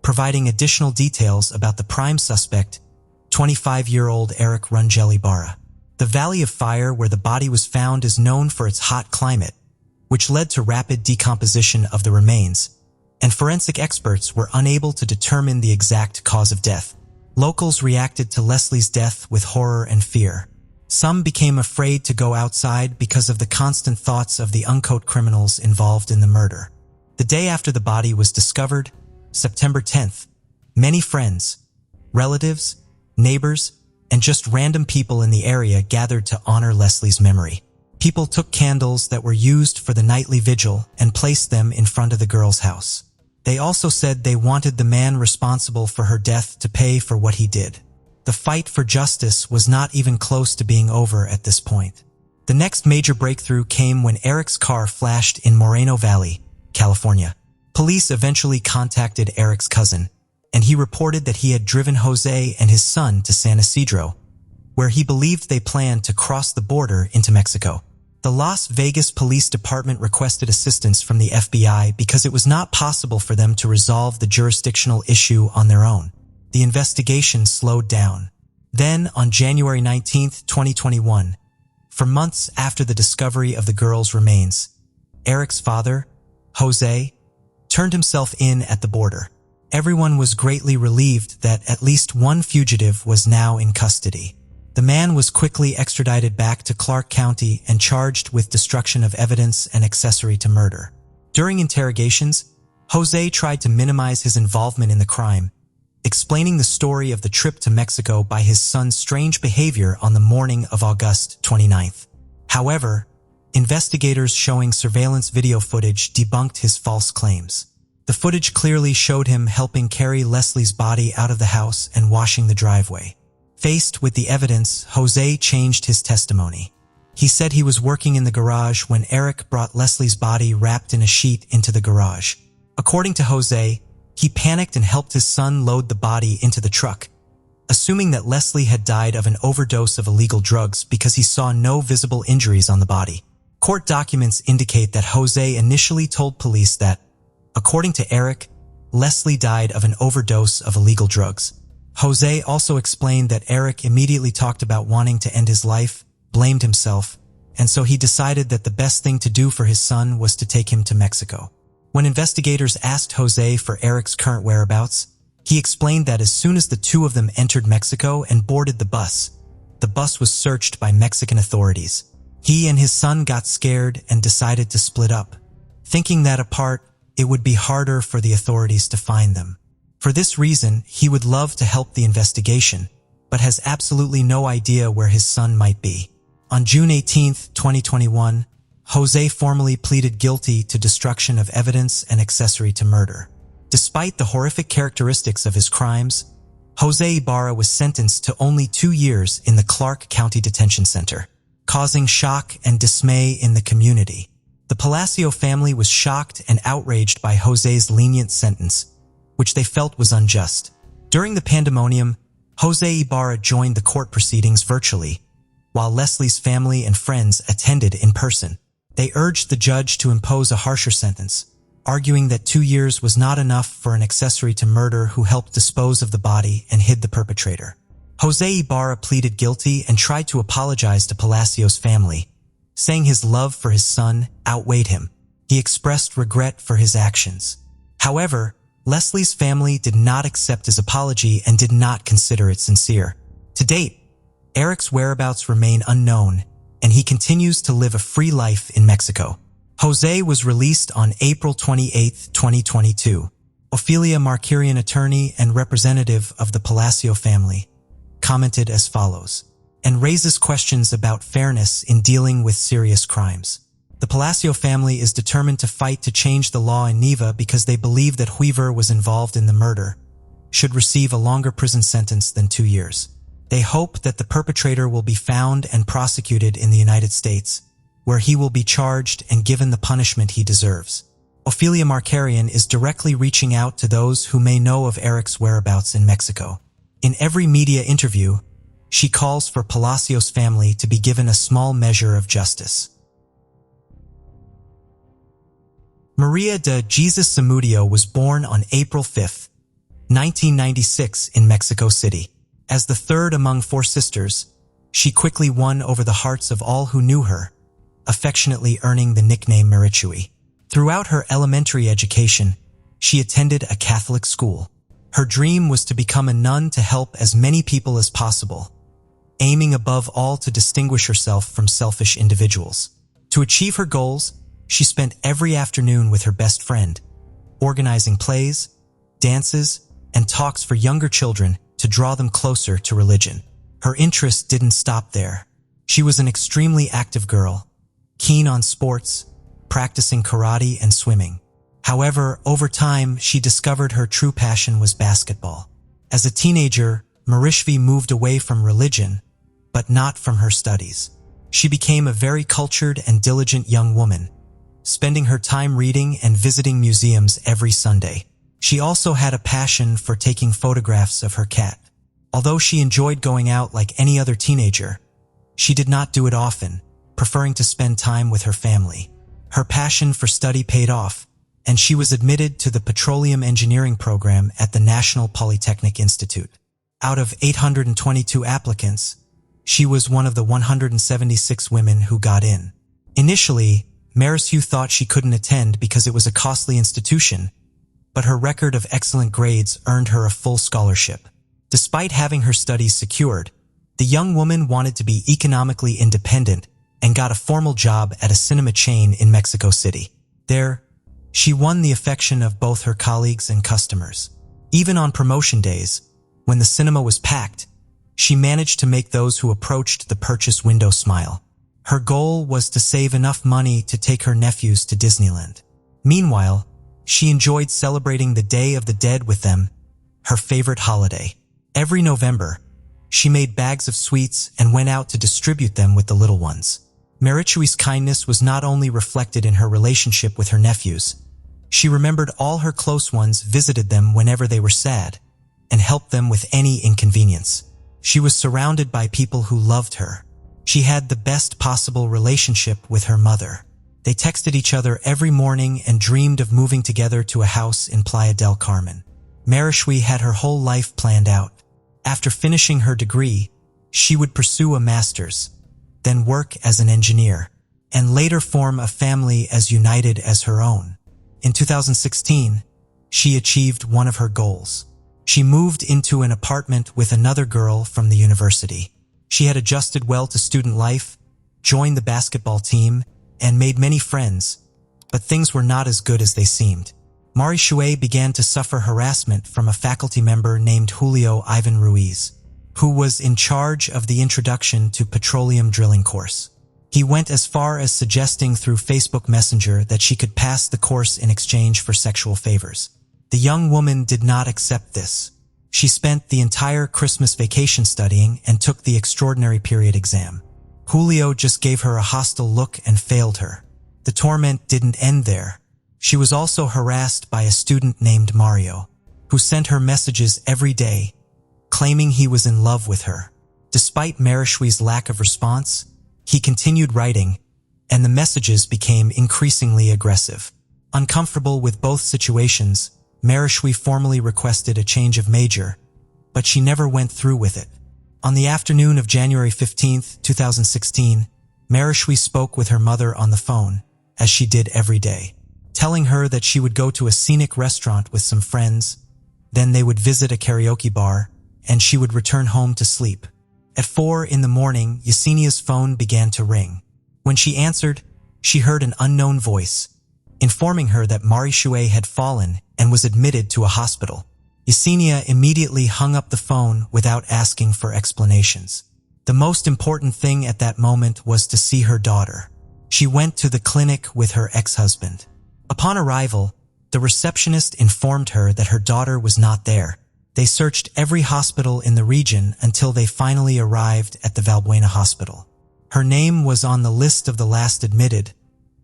providing additional details about the prime suspect, 25-year-old Eric Rungeli Barra. The Valley of Fire where the body was found is known for its hot climate, which led to rapid decomposition of the remains, and forensic experts were unable to determine the exact cause of death. Locals reacted to Leslie's death with horror and fear. Some became afraid to go outside because of the constant thoughts of the uncaught criminals involved in the murder. The day after the body was discovered, September 10th, many friends, relatives, neighbors, and just random people in the area gathered to honor Leslie's memory. People took candles that were used for the nightly vigil and placed them in front of the girl's house. They also said they wanted the man responsible for her death to pay for what he did. The fight for justice was not even close to being over at this point. The next major breakthrough came when Eric's car flashed in Moreno Valley, California. Police eventually contacted Eric's cousin, and he reported that he had driven Jose and his son to San Isidro, where he believed they planned to cross the border into Mexico. The Las Vegas Police Department requested assistance from the FBI because it was not possible for them to resolve the jurisdictional issue on their own. The investigation slowed down. Then, on January 19, 2021, for months after the discovery of the girl's remains, Eric's father, Jose, turned himself in at the border. Everyone was greatly relieved that at least one fugitive was now in custody. The man was quickly extradited back to Clark County and charged with destruction of evidence and accessory to murder. During interrogations, Jose tried to minimize his involvement in the crime, explaining the story of the trip to Mexico by his son's strange behavior on the morning of August 29th. However, investigators showing surveillance video footage debunked his false claims. The footage clearly showed him helping carry Leslie's body out of the house and washing the driveway. Faced with the evidence, Jose changed his testimony. He said he was working in the garage when Eric brought Leslie's body wrapped in a sheet into the garage. According to Jose, he panicked and helped his son load the body into the truck, assuming that Leslie had died of an overdose of illegal drugs because he saw no visible injuries on the body. Court documents indicate that Jose initially told police that, according to Eric, Leslie died of an overdose of illegal drugs. Jose also explained that Eric immediately talked about wanting to end his life, blamed himself, and so he decided that the best thing to do for his son was to take him to Mexico. When investigators asked Jose for Eric's current whereabouts, he explained that as soon as the two of them entered Mexico and boarded the bus was searched by Mexican authorities. He and his son got scared and decided to split up, thinking that apart, it would be harder for the authorities to find them. For this reason, he would love to help the investigation, but has absolutely no idea where his son might be. On June 18, 2021, Jose formally pleaded guilty to destruction of evidence and accessory to murder. Despite the horrific characteristics of his crimes, Jose Ibarra was sentenced to only 2 years in the Clark County Detention Center. causing shock and dismay in the community. The Palacio family was shocked and outraged by Jose's lenient sentence, which they felt was unjust. During the pandemonium, Jose Ibarra joined the court proceedings virtually, while Leslie's family and friends attended in person. They urged the judge to impose a harsher sentence, arguing that 2 years was not enough for an accessory to murder who helped dispose of the body and hid the perpetrator. Jose Ibarra pleaded guilty and tried to apologize to Palacio's family, saying his love for his son outweighed him. He expressed regret for his actions. However, Leslie's family did not accept his apology and did not consider it sincere. To date, Eric's whereabouts remain unknown, and he continues to live a free life in Mexico. Jose was released on April 28, 2022. Ofelia Markarian, attorney and representative of the Palacio family, commented as follows, and raises questions about fairness in dealing with serious crimes. The Palacio family is determined to fight to change the law in Neva because they believe that whoever was involved in the murder should receive a longer prison sentence than 2 years. They hope that the perpetrator will be found and prosecuted in the United States, where he will be charged and given the punishment he deserves. Ofelia Markarian is directly reaching out to those who may know of Eric's whereabouts in Mexico. In every media interview, she calls for Palacio's family to be given a small measure of justice. Maria de Jesus Zamudio was born on April 5, 1996 in Mexico City. As the third among 4 sisters, she quickly won over the hearts of all who knew her, affectionately earning the nickname Marichui. Throughout her elementary education, she attended a Catholic school. Her dream was to become a nun to help as many people as possible, aiming above all to distinguish herself from selfish individuals. To achieve her goals, she spent every afternoon with her best friend, organizing plays, dances, and talks for younger children to draw them closer to religion. Her interest didn't stop there. She was an extremely active girl, keen on sports, practicing karate and swimming. However, over time, she discovered her true passion was basketball. As a teenager, Marishvi moved away from religion, but not from her studies. She became a very cultured and diligent young woman, spending her time reading and visiting museums every Sunday. She also had a passion for taking photographs of her cat. Although she enjoyed going out like any other teenager, she did not do it often, preferring to spend time with her family. Her passion for study paid off, and she was admitted to the Petroleum Engineering program at the National Polytechnic Institute. Out of 822 applicants, she was one of the 176 women who got in. Initially, Marisu thought she couldn't attend because it was a costly institution, but her record of excellent grades earned her a full scholarship. Despite having her studies secured, the young woman wanted to be economically independent and got a formal job at a cinema chain in Mexico City. There, she won the affection of both her colleagues and customers. Even on promotion days, when the cinema was packed, she managed to make those who approached the purchase window smile. Her goal was to save enough money to take her nephews to Disneyland. Meanwhile, she enjoyed celebrating the Day of the Dead with them, her favorite holiday. Every November, she made bags of sweets and went out to distribute them with the little ones. Marichui's kindness was not only reflected in her relationship with her nephews. She remembered all her close ones, visited them whenever they were sad, and helped them with any inconvenience. She was surrounded by people who loved her. She had the best possible relationship with her mother. They texted each other every morning and dreamed of moving together to a house in Playa del Carmen. Marichui had her whole life planned out. After finishing her degree, she would pursue a master's, then work as an engineer, and later form a family as united as her own. In 2016, she achieved one of her goals. She moved into an apartment with another girl from the university. She had adjusted well to student life, joined the basketball team, and made many friends, but things were not as good as they seemed. Marichui began to suffer harassment from a faculty member named Julio Ivan Ruiz, who was in charge of the Introduction to Petroleum Drilling course. He went as far as suggesting through Facebook Messenger that she could pass the course in exchange for sexual favors. The young woman did not accept this. She spent the entire Christmas vacation studying and took the extraordinary period exam. Julio just gave her a hostile look and failed her. The torment didn't end there. She was also harassed by a student named Mario, who sent her messages every day, claiming he was in love with her. Despite Marishui's lack of response, he continued writing, and the messages became increasingly aggressive. Uncomfortable with both situations, Marishui formally requested a change of major, but she never went through with it. On the afternoon of January 15, 2016, Marishui spoke with her mother on the phone, as she did every day, telling her that she would go to a scenic restaurant with some friends, then they would visit a karaoke bar, and she would return home to sleep. At 4 in the morning, Yesenia's phone began to ring. When she answered, she heard an unknown voice, informing her that Marishui had fallen and was admitted to a hospital. Yesenia immediately hung up the phone without asking for explanations. The most important thing at that moment was to see her daughter. She went to the clinic with her ex-husband. Upon arrival, the receptionist informed her that her daughter was not there. They searched every hospital in the region until they finally arrived at the Valbuena hospital. Her name was on the list of the last admitted,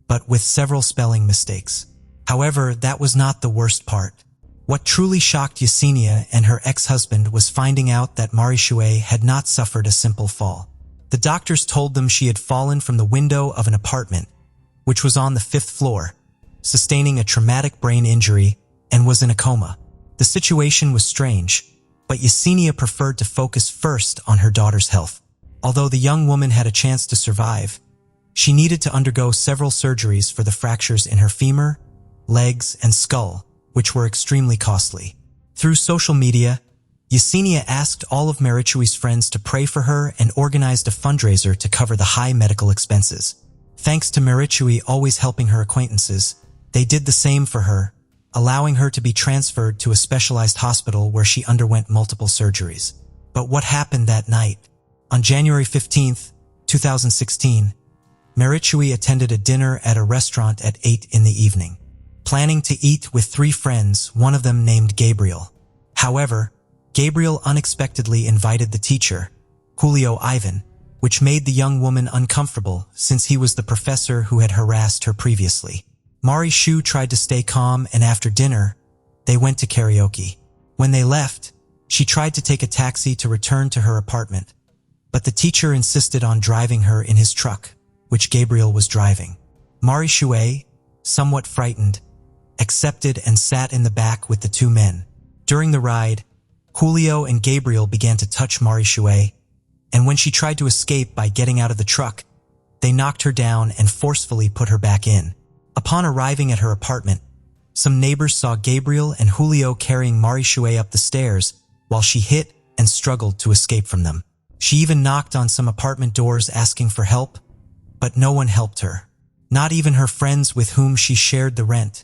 but with several spelling mistakes. However, that was not the worst part. What truly shocked Yesenia and her ex-husband was finding out that Marishui had not suffered a simple fall. The doctors told them she had fallen from the window of an apartment, which was on the 5th floor, sustaining a traumatic brain injury, and was in a coma. The situation was strange, but Yesenia preferred to focus first on her daughter's health. Although the young woman had a chance to survive, she needed to undergo several surgeries for the fractures in her femur, legs, and skull, which were extremely costly. Through social media, Yesenia asked all of Marishui's friends to pray for her and organized a fundraiser to cover the high medical expenses. Thanks to Marishui always helping her acquaintances, they did the same for her, allowing her to be transferred to a specialized hospital where she underwent multiple surgeries. But what happened that night? On January 15, 2016, Marishui attended a dinner at a restaurant at 8 in the evening, planning to eat with 3 friends, one of them named Gabriel. However, Gabriel unexpectedly invited the teacher, Julio Ivan, which made the young woman uncomfortable since he was the professor who had harassed her previously. Marishui tried to stay calm, and after dinner, they went to karaoke. When they left, she tried to take a taxi to return to her apartment, but the teacher insisted on driving her in his truck, which Gabriel was driving. Marishui, somewhat frightened, accepted and sat in the back with the 2 men. During the ride, Julio and Gabriel began to touch Marishui, and when she tried to escape by getting out of the truck, they knocked her down and forcefully put her back in. Upon arriving at her apartment, some neighbors saw Gabriel and Julio carrying Marishui up the stairs while she hit and struggled to escape from them. She even knocked on some apartment doors asking for help, but no one helped her. Not even her friends with whom she shared the rent,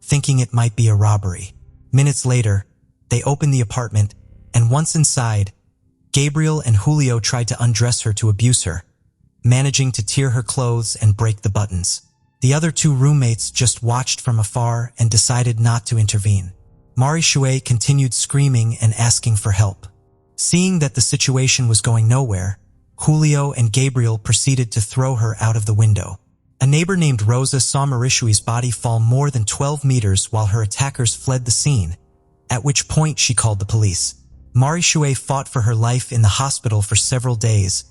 thinking it might be a robbery. Minutes later, they opened the apartment, and once inside, Gabriel and Julio tried to undress her to abuse her, managing to tear her clothes and break the buttons. The other 2 roommates just watched from afar and decided not to intervene. Marishui continued screaming and asking for help. Seeing that the situation was going nowhere, Julio and Gabriel proceeded to throw her out of the window. A neighbor named Rosa saw Marishui's body fall more than 12 meters while her attackers fled the scene, at which point she called the police. Marishui fought for her life in the hospital for several days,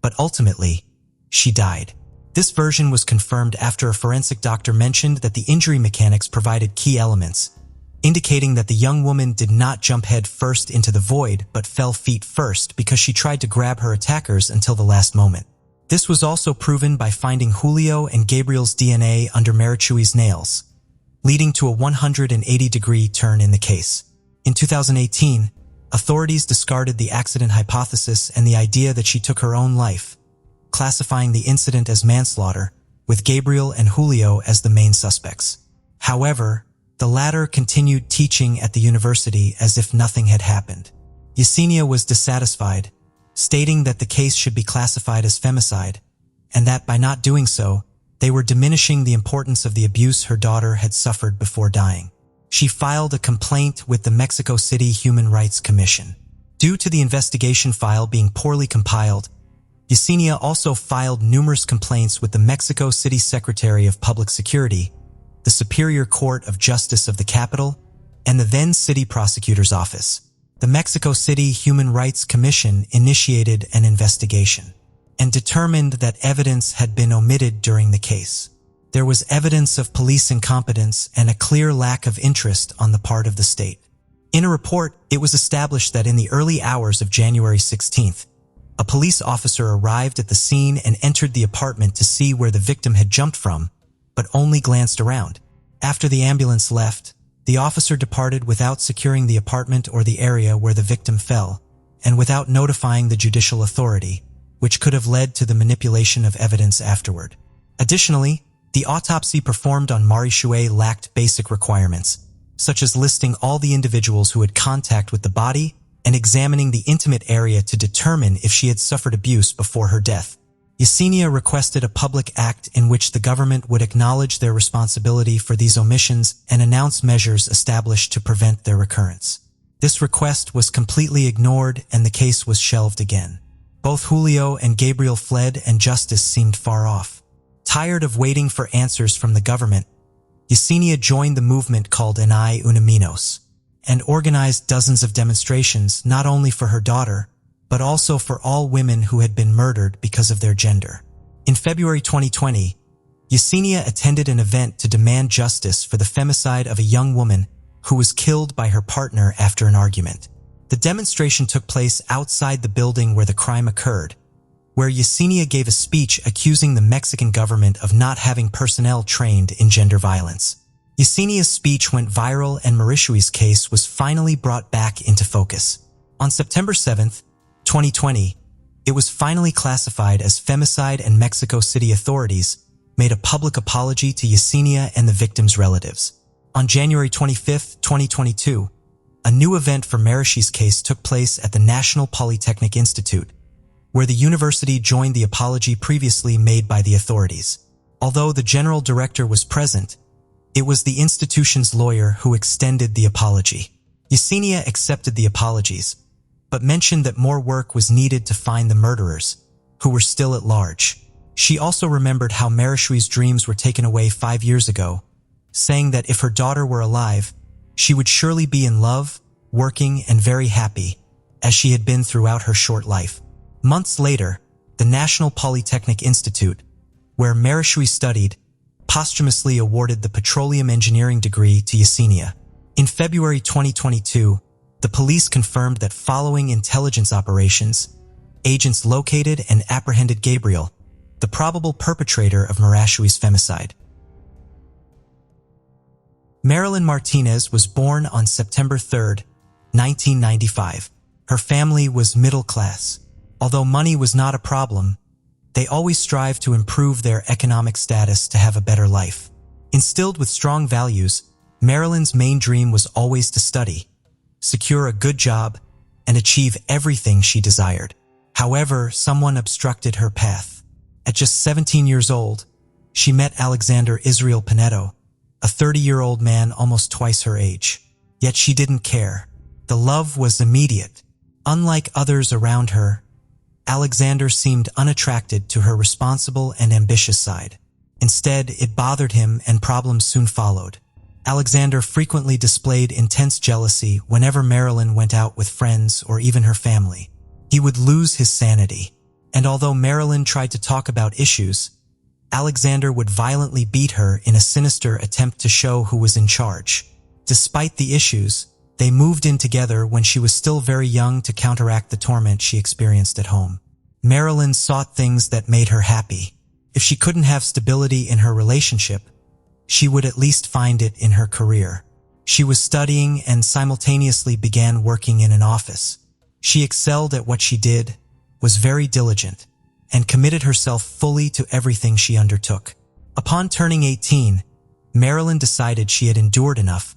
but ultimately, she died. This version was confirmed after a forensic doctor mentioned that the injury mechanics provided key elements, indicating that the young woman did not jump head first into the void but fell feet first because she tried to grab her attackers until the last moment. This was also proven by finding Julio and Gabriel's DNA under Marishui's nails, leading to a 180-degree turn in the case. In 2018, authorities discarded the accident hypothesis and the idea that she took her own life, classifying the incident as manslaughter, with Gabriel and Julio as the main suspects. However, the latter continued teaching at the university as if nothing had happened. Yesenia was dissatisfied, stating that the case should be classified as femicide, and that by not doing so, they were diminishing the importance of the abuse her daughter had suffered before dying. She filed a complaint with the Mexico City Human Rights Commission. Due to the investigation file being poorly compiled, Yesenia also filed numerous complaints with the Mexico City Secretary of Public Security, the Superior Court of Justice of the capital, and the then city prosecutor's office. The Mexico City Human Rights Commission initiated an investigation and determined that evidence had been omitted during the case. There was evidence of police incompetence and a clear lack of interest on the part of the state. In a report, it was established that in the early hours of January 16th, a police officer arrived at the scene and entered the apartment to see where the victim had jumped from, but only glanced around. After the ambulance left, the officer departed without securing the apartment or the area where the victim fell, and without notifying the judicial authority, which could have led to the manipulation of evidence afterward. Additionally, the autopsy performed on Mari Shuey lacked basic requirements, such as listing all the individuals who had contact with the body and examining the intimate area to determine if she had suffered abuse before her death. Yesenia requested a public act in which the government would acknowledge their responsibility for these omissions and announce measures established to prevent their recurrence. This request was completely ignored and the case was shelved again. Both Julio and Gabriel fled and justice seemed far off. Tired of waiting for answers from the government, Yesenia joined the movement called Inay Uniminos and organized dozens of demonstrations not only for her daughter, but also for all women who had been murdered because of their gender. In February 2020, Yesenia attended an event to demand justice for the femicide of a young woman who was killed by her partner after an argument. The demonstration took place outside the building where the crime occurred, where Yesenia gave a speech accusing the Mexican government of not having personnel trained in gender violence. Yesenia's speech went viral and Marishui's case was finally brought back into focus. On September 7, 2020, it was finally classified as femicide and Mexico City authorities made a public apology to Yesenia and the victims' relatives. On January 25, 2022, a new event for Marishui's case took place at the National Polytechnic Institute, where the university joined the apology previously made by the authorities. Although the general director was present, it was the institution's lawyer who extended the apology. Yesenia accepted the apologies, but mentioned that more work was needed to find the murderers, who were still at large. She also remembered how Marishui's dreams were taken away 5 years ago, saying that if her daughter were alive, she would surely be in love, working, and very happy, as she had been throughout her short life. Months later, the National Polytechnic Institute, where Marishui studied, posthumously awarded the petroleum engineering degree to Yesenia. In February 2022, the police confirmed that following intelligence operations, agents located and apprehended Gabriel, the probable perpetrator of Marishui's femicide. Marilyn Martinez was born on September 3, 1995. Her family was middle class. Although money was not a problem, they always strived to improve their economic status to have a better life. Instilled with strong values, Marilyn's main dream was always to study, secure a good job, and achieve everything she desired. However, someone obstructed her path. At just 17 years old, she met Alexander Israel Pinedo, a 30-year-old man almost twice her age. Yet she didn't care. The love was immediate. Unlike others around her, Alexander seemed unattracted to her responsible and ambitious side. Instead, it bothered him and problems soon followed. Alexander frequently displayed intense jealousy whenever Marilyn went out with friends or even her family. He would lose his sanity, and although Marilyn tried to talk about issues, Alexander would violently beat her in a sinister attempt to show who was in charge. Despite the issues, they moved in together when she was still very young to counteract the torment she experienced at home. Marilyn sought things that made her happy. If she couldn't have stability in her relationship, she would at least find it in her career. She was studying and simultaneously began working in an office. She excelled at what she did, was very diligent, and committed herself fully to everything she undertook. Upon turning 18, Marilyn decided she had endured enough,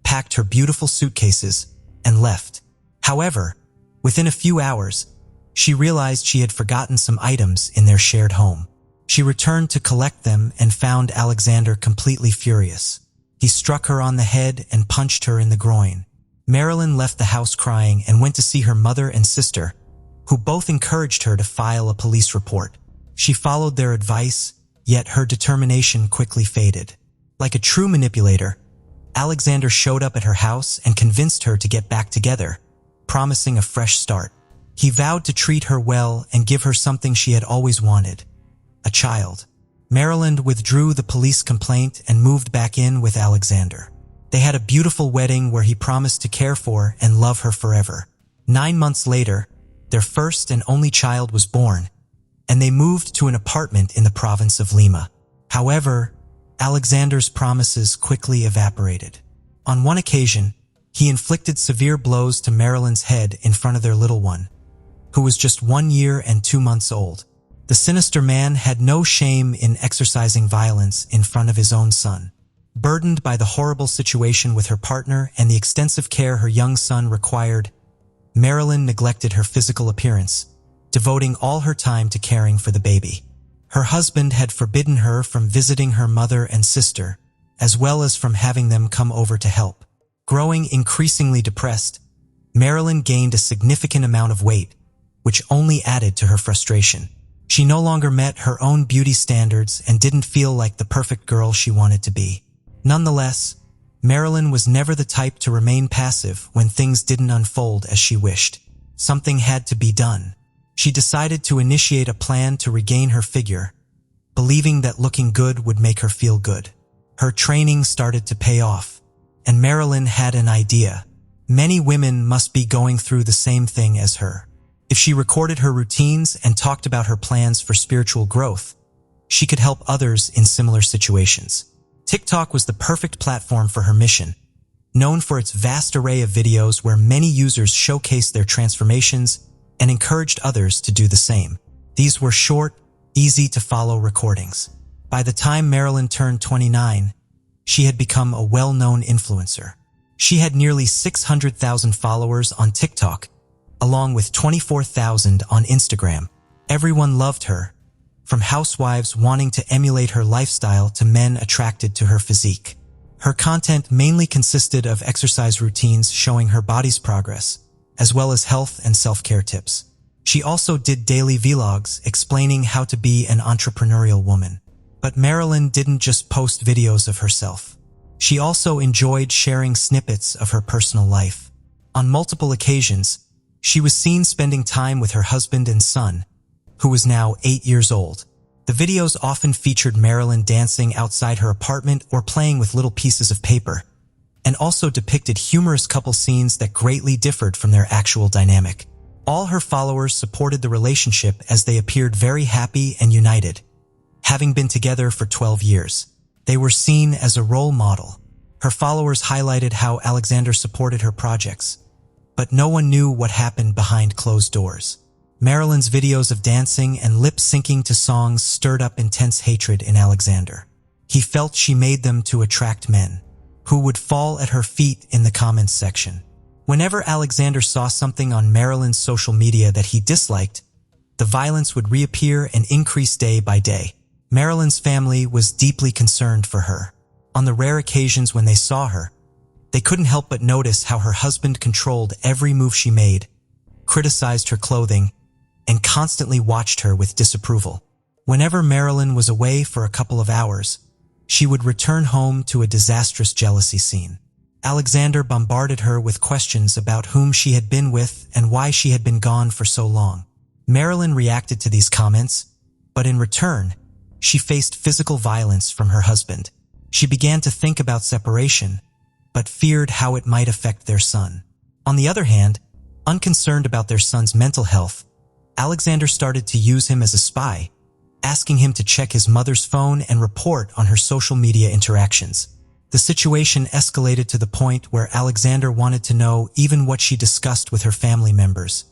packed her beautiful suitcases, and left. However, within a few hours, she realized she had forgotten some items in their shared home. She returned to collect them and found Alexander completely furious. He struck her on the head and punched her in the groin. Marilyn left the house crying and went to see her mother and sister, who both encouraged her to file a police report. She followed their advice, yet her determination quickly faded. Like a true manipulator, Alexander showed up at her house and convinced her to get back together, promising a fresh start. He vowed to treat her well and give her something she had always wanted: a child. Marilyn withdrew the police complaint and moved back in with Alexander. They had a beautiful wedding where he promised to care for and love her forever. 9 months later, their first and only child was born, and they moved to an apartment in the province of Lima. However, Alexander's promises quickly evaporated. On one occasion, he inflicted severe blows to Marilyn's head in front of their little one, who was just 1 year and 2 months old. The sinister man had no shame in exercising violence in front of his own son. Burdened by the horrible situation with her partner and the extensive care her young son required, Marilyn neglected her physical appearance, devoting all her time to caring for the baby. Her husband had forbidden her from visiting her mother and sister, as well as from having them come over to help. Growing increasingly depressed, Marilyn gained a significant amount of weight, which only added to her frustration. She no longer met her own beauty standards and didn't feel like the perfect girl she wanted to be. Nonetheless, Marilyn was never the type to remain passive when things didn't unfold as she wished. Something had to be done. She decided to initiate a plan to regain her figure, believing that looking good would make her feel good. Her training started to pay off, and Marilyn had an idea. Many women must be going through the same thing as her. If she recorded her routines and talked about her plans for spiritual growth, she could help others in similar situations. TikTok was the perfect platform for her mission, known for its vast array of videos where many users showcased their transformations and encouraged others to do the same. These were short, easy-to-follow recordings. By the time Marilyn turned 29, she had become a well-known influencer. She had nearly 600,000 followers on TikTok, along with 24,000 on Instagram. Everyone loved her, from housewives wanting to emulate her lifestyle to men attracted to her physique. Her content mainly consisted of exercise routines showing her body's progress, as well as health and self-care tips. She also did daily vlogs explaining how to be an entrepreneurial woman. But Marilyn didn't just post videos of herself. She also enjoyed sharing snippets of her personal life. On multiple occasions, she was seen spending time with her husband and son, who was now 8 years old. The videos often featured Marilyn dancing outside her apartment or playing with little pieces of paper, and also depicted humorous couple scenes that greatly differed from their actual dynamic. All her followers supported the relationship as they appeared very happy and united. Having been together for 12 years, they were seen as a role model. Her followers highlighted how Alexander supported her projects, but no one knew what happened behind closed doors. Marilyn's videos of dancing and lip-syncing to songs stirred up intense hatred in Alexander. He felt she made them to attract men, who would fall at her feet in the comments section. Whenever Alexander saw something on Marilyn's social media that he disliked, the violence would reappear and increase day by day. Marilyn's family was deeply concerned for her. On the rare occasions when they saw her, they couldn't help but notice how her husband controlled every move she made, criticized her clothing, and constantly watched her with disapproval. Whenever Marilyn was away for a couple of hours, she would return home to a disastrous jealousy scene. Alexander bombarded her with questions about whom she had been with and why she had been gone for so long. Marilyn reacted to these comments, but in return, she faced physical violence from her husband. She began to think about separation, but feared how it might affect their son. On the other hand, unconcerned about their son's mental health, Alexander started to use him as a spy, asking him to check his mother's phone and report on her social media interactions. The situation escalated to the point where Alexander wanted to know even what she discussed with her family members,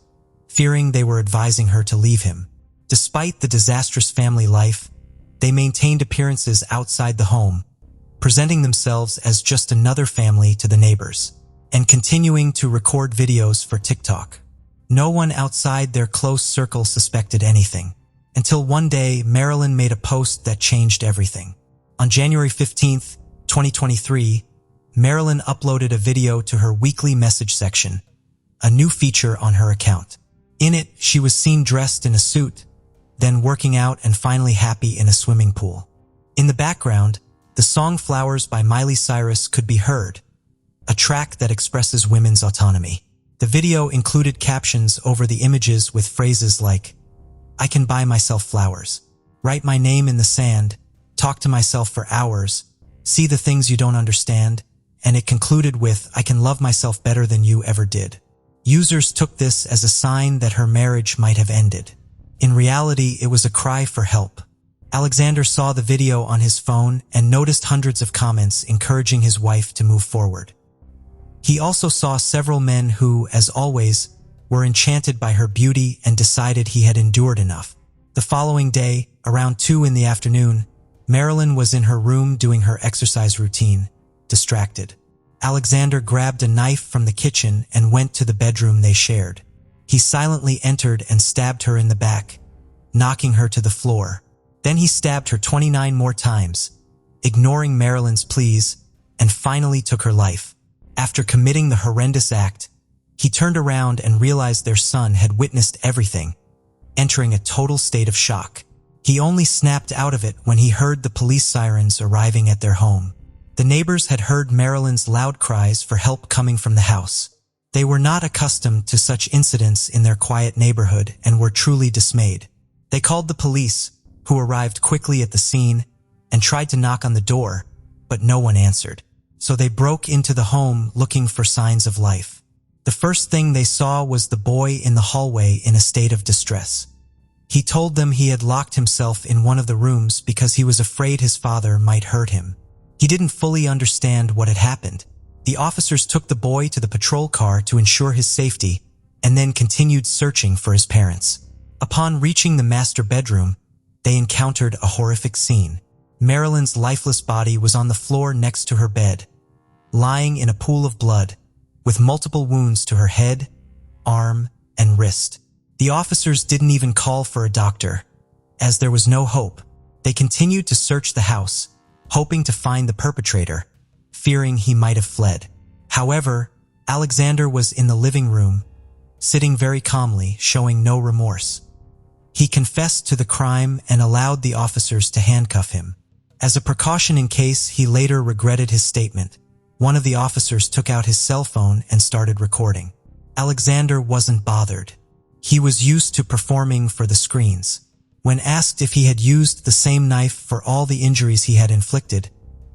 fearing they were advising her to leave him. Despite the disastrous family life, they maintained appearances outside the home, presenting themselves as just another family to the neighbors, and continuing to record videos for TikTok. No one outside their close circle suspected anything, until one day Marilyn made a post that changed everything. On January 15th, 2023, Marilyn uploaded a video to her weekly message section, a new feature on her account. In it, she was seen dressed in a suit, then working out and finally happy in a swimming pool. In the background, the song Flowers by Miley Cyrus could be heard, a track that expresses women's autonomy. The video included captions over the images with phrases like, "I can buy myself flowers, write my name in the sand, talk to myself for hours, see the things you don't understand," and it concluded with, "I can love myself better than you ever did." Users took this as a sign that her marriage might have ended. In reality, it was a cry for help. Alexander saw the video on his phone and noticed hundreds of comments encouraging his wife to move forward. He also saw several men who, as always, were enchanted by her beauty and decided he had endured enough. The following day, around 2 in the afternoon, Marilyn was in her room doing her exercise routine, distracted. Alexander grabbed a knife from the kitchen and went to the bedroom they shared. He silently entered and stabbed her in the back, knocking her to the floor. Then he stabbed her 29 more times, ignoring Marilyn's pleas, and finally took her life. After committing the horrendous act, he turned around and realized their son had witnessed everything, entering a total state of shock. He only snapped out of it when he heard the police sirens arriving at their home. The neighbors had heard Marilyn's loud cries for help coming from the house. They were not accustomed to such incidents in their quiet neighborhood and were truly dismayed. They called the police, who arrived quickly at the scene and tried to knock on the door, but no one answered. So they broke into the home looking for signs of life. The first thing they saw was the boy in the hallway in a state of distress. He told them he had locked himself in one of the rooms because he was afraid his father might hurt him. He didn't fully understand what had happened. The officers took the boy to the patrol car to ensure his safety and then continued searching for his parents. Upon reaching the master bedroom, they encountered a horrific scene. Marilyn's lifeless body was on the floor next to her bed, lying in a pool of blood, with multiple wounds to her head, arm, and wrist. The officers didn't even call for a doctor. As there was no hope, they continued to search the house, hoping to find the perpetrator, fearing he might have fled. However, Alexander was in the living room, sitting very calmly, showing no remorse. He confessed to the crime and allowed the officers to handcuff him. As a precaution in case he later regretted his statement, one of the officers took out his cell phone and started recording. Alexander wasn't bothered. He was used to performing for the screens. When asked if he had used the same knife for all the injuries he had inflicted,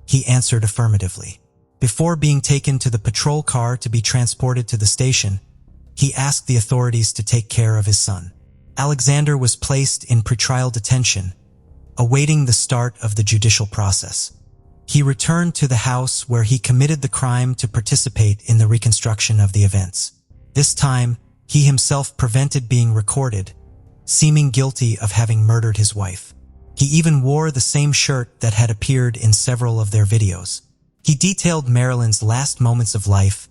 he answered affirmatively. Before being taken to the patrol car to be transported to the station, he asked the authorities to take care of his son. Alexander was placed in pretrial detention, awaiting the start of the judicial process. He returned to the house where he committed the crime to participate in the reconstruction of the events. This time, he himself prevented being recorded, seeming guilty of having murdered his wife. He even wore the same shirt that had appeared in several of their videos. He detailed Marilyn's last moments of life,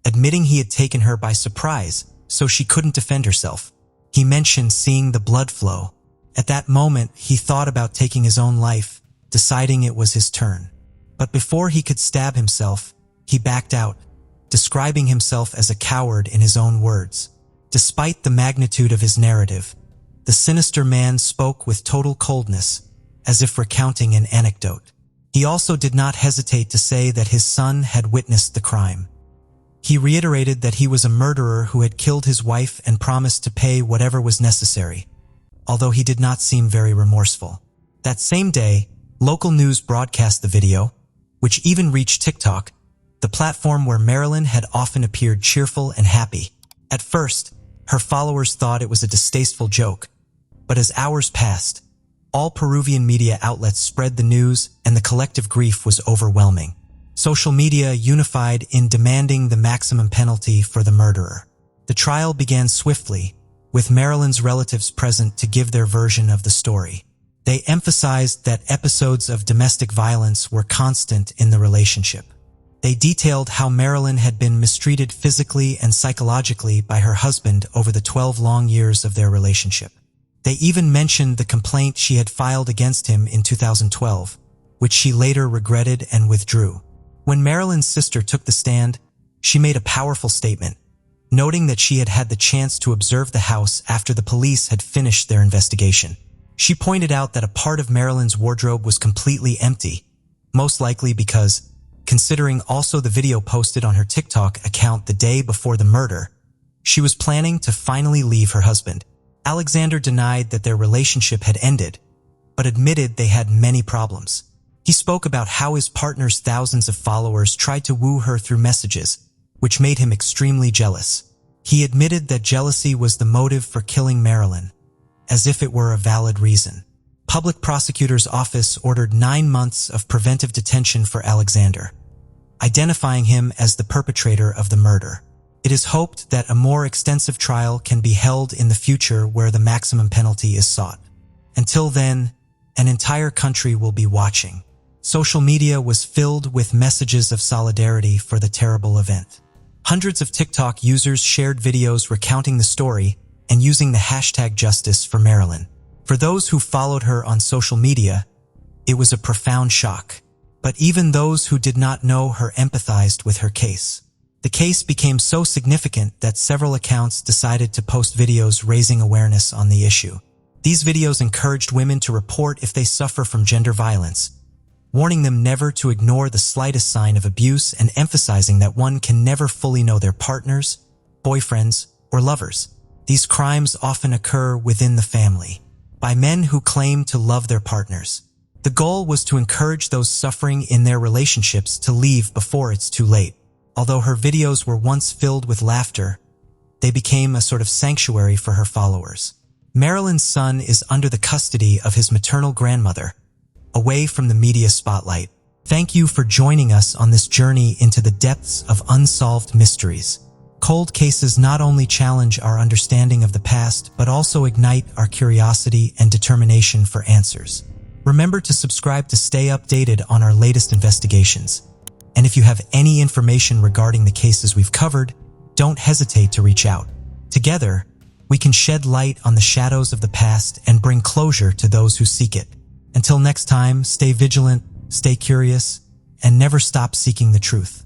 admitting he had taken her by surprise so she couldn't defend herself. He mentioned seeing the blood flow. At that moment, he thought about taking his own life, deciding it was his turn. But before he could stab himself, he backed out, describing himself as a coward in his own words. Despite the magnitude of his narrative, the sinister man spoke with total coldness, as if recounting an anecdote. He also did not hesitate to say that his son had witnessed the crime. He reiterated that he was a murderer who had killed his wife and promised to pay whatever was necessary, although he did not seem very remorseful. That same day, local news broadcast the video, which even reached TikTok, the platform where Marilyn had often appeared cheerful and happy. At first, her followers thought it was a distasteful joke, but as hours passed, all Peruvian media outlets spread the news and the collective grief was overwhelming. Social media unified in demanding the maximum penalty for the murderer. The trial began swiftly, with Marilyn's relatives present to give their version of the story. They emphasized that episodes of domestic violence were constant in the relationship. They detailed how Marilyn had been mistreated physically and psychologically by her husband over the 12 long years of their relationship. They even mentioned the complaint she had filed against him in 2012, which she later regretted and withdrew. When Marilyn's sister took the stand, she made a powerful statement, noting that she had had the chance to observe the house after the police had finished their investigation. She pointed out that a part of Marilyn's wardrobe was completely empty, most likely because, considering also the video posted on her TikTok account the day before the murder, she was planning to finally leave her husband. Alexander denied that their relationship had ended, but admitted they had many problems. He spoke about how his partner's thousands of followers tried to woo her through messages, which made him extremely jealous. He admitted that jealousy was the motive for killing Marilyn, as if it were a valid reason. Public prosecutor's office ordered 9 months of preventive detention for Alexander, identifying him as the perpetrator of the murder. It is hoped that a more extensive trial can be held in the future where the maximum penalty is sought. Until then, an entire country will be watching. Social media was filled with messages of solidarity for the terrible event. Hundreds of TikTok users shared videos recounting the story and using the hashtag Justice for Marilyn. For those who followed her on social media, it was a profound shock. But even those who did not know her empathized with her case. The case became so significant that several accounts decided to post videos raising awareness on the issue. These videos encouraged women to report if they suffer from gender violence, warning them never to ignore the slightest sign of abuse and emphasizing that one can never fully know their partners, boyfriends, or lovers. These crimes often occur within the family, by men who claim to love their partners. The goal was to encourage those suffering in their relationships to leave before it's too late. Although her videos were once filled with laughter, they became a sort of sanctuary for her followers. Marilyn's son is under the custody of his maternal grandmother, away from the media spotlight. Thank you for joining us on this journey into the depths of unsolved mysteries. Cold cases not only challenge our understanding of the past, but also ignite our curiosity and determination for answers. Remember to subscribe to stay updated on our latest investigations. And if you have any information regarding the cases we've covered, don't hesitate to reach out. Together, we can shed light on the shadows of the past and bring closure to those who seek it. Until next time, stay vigilant, stay curious, and never stop seeking the truth.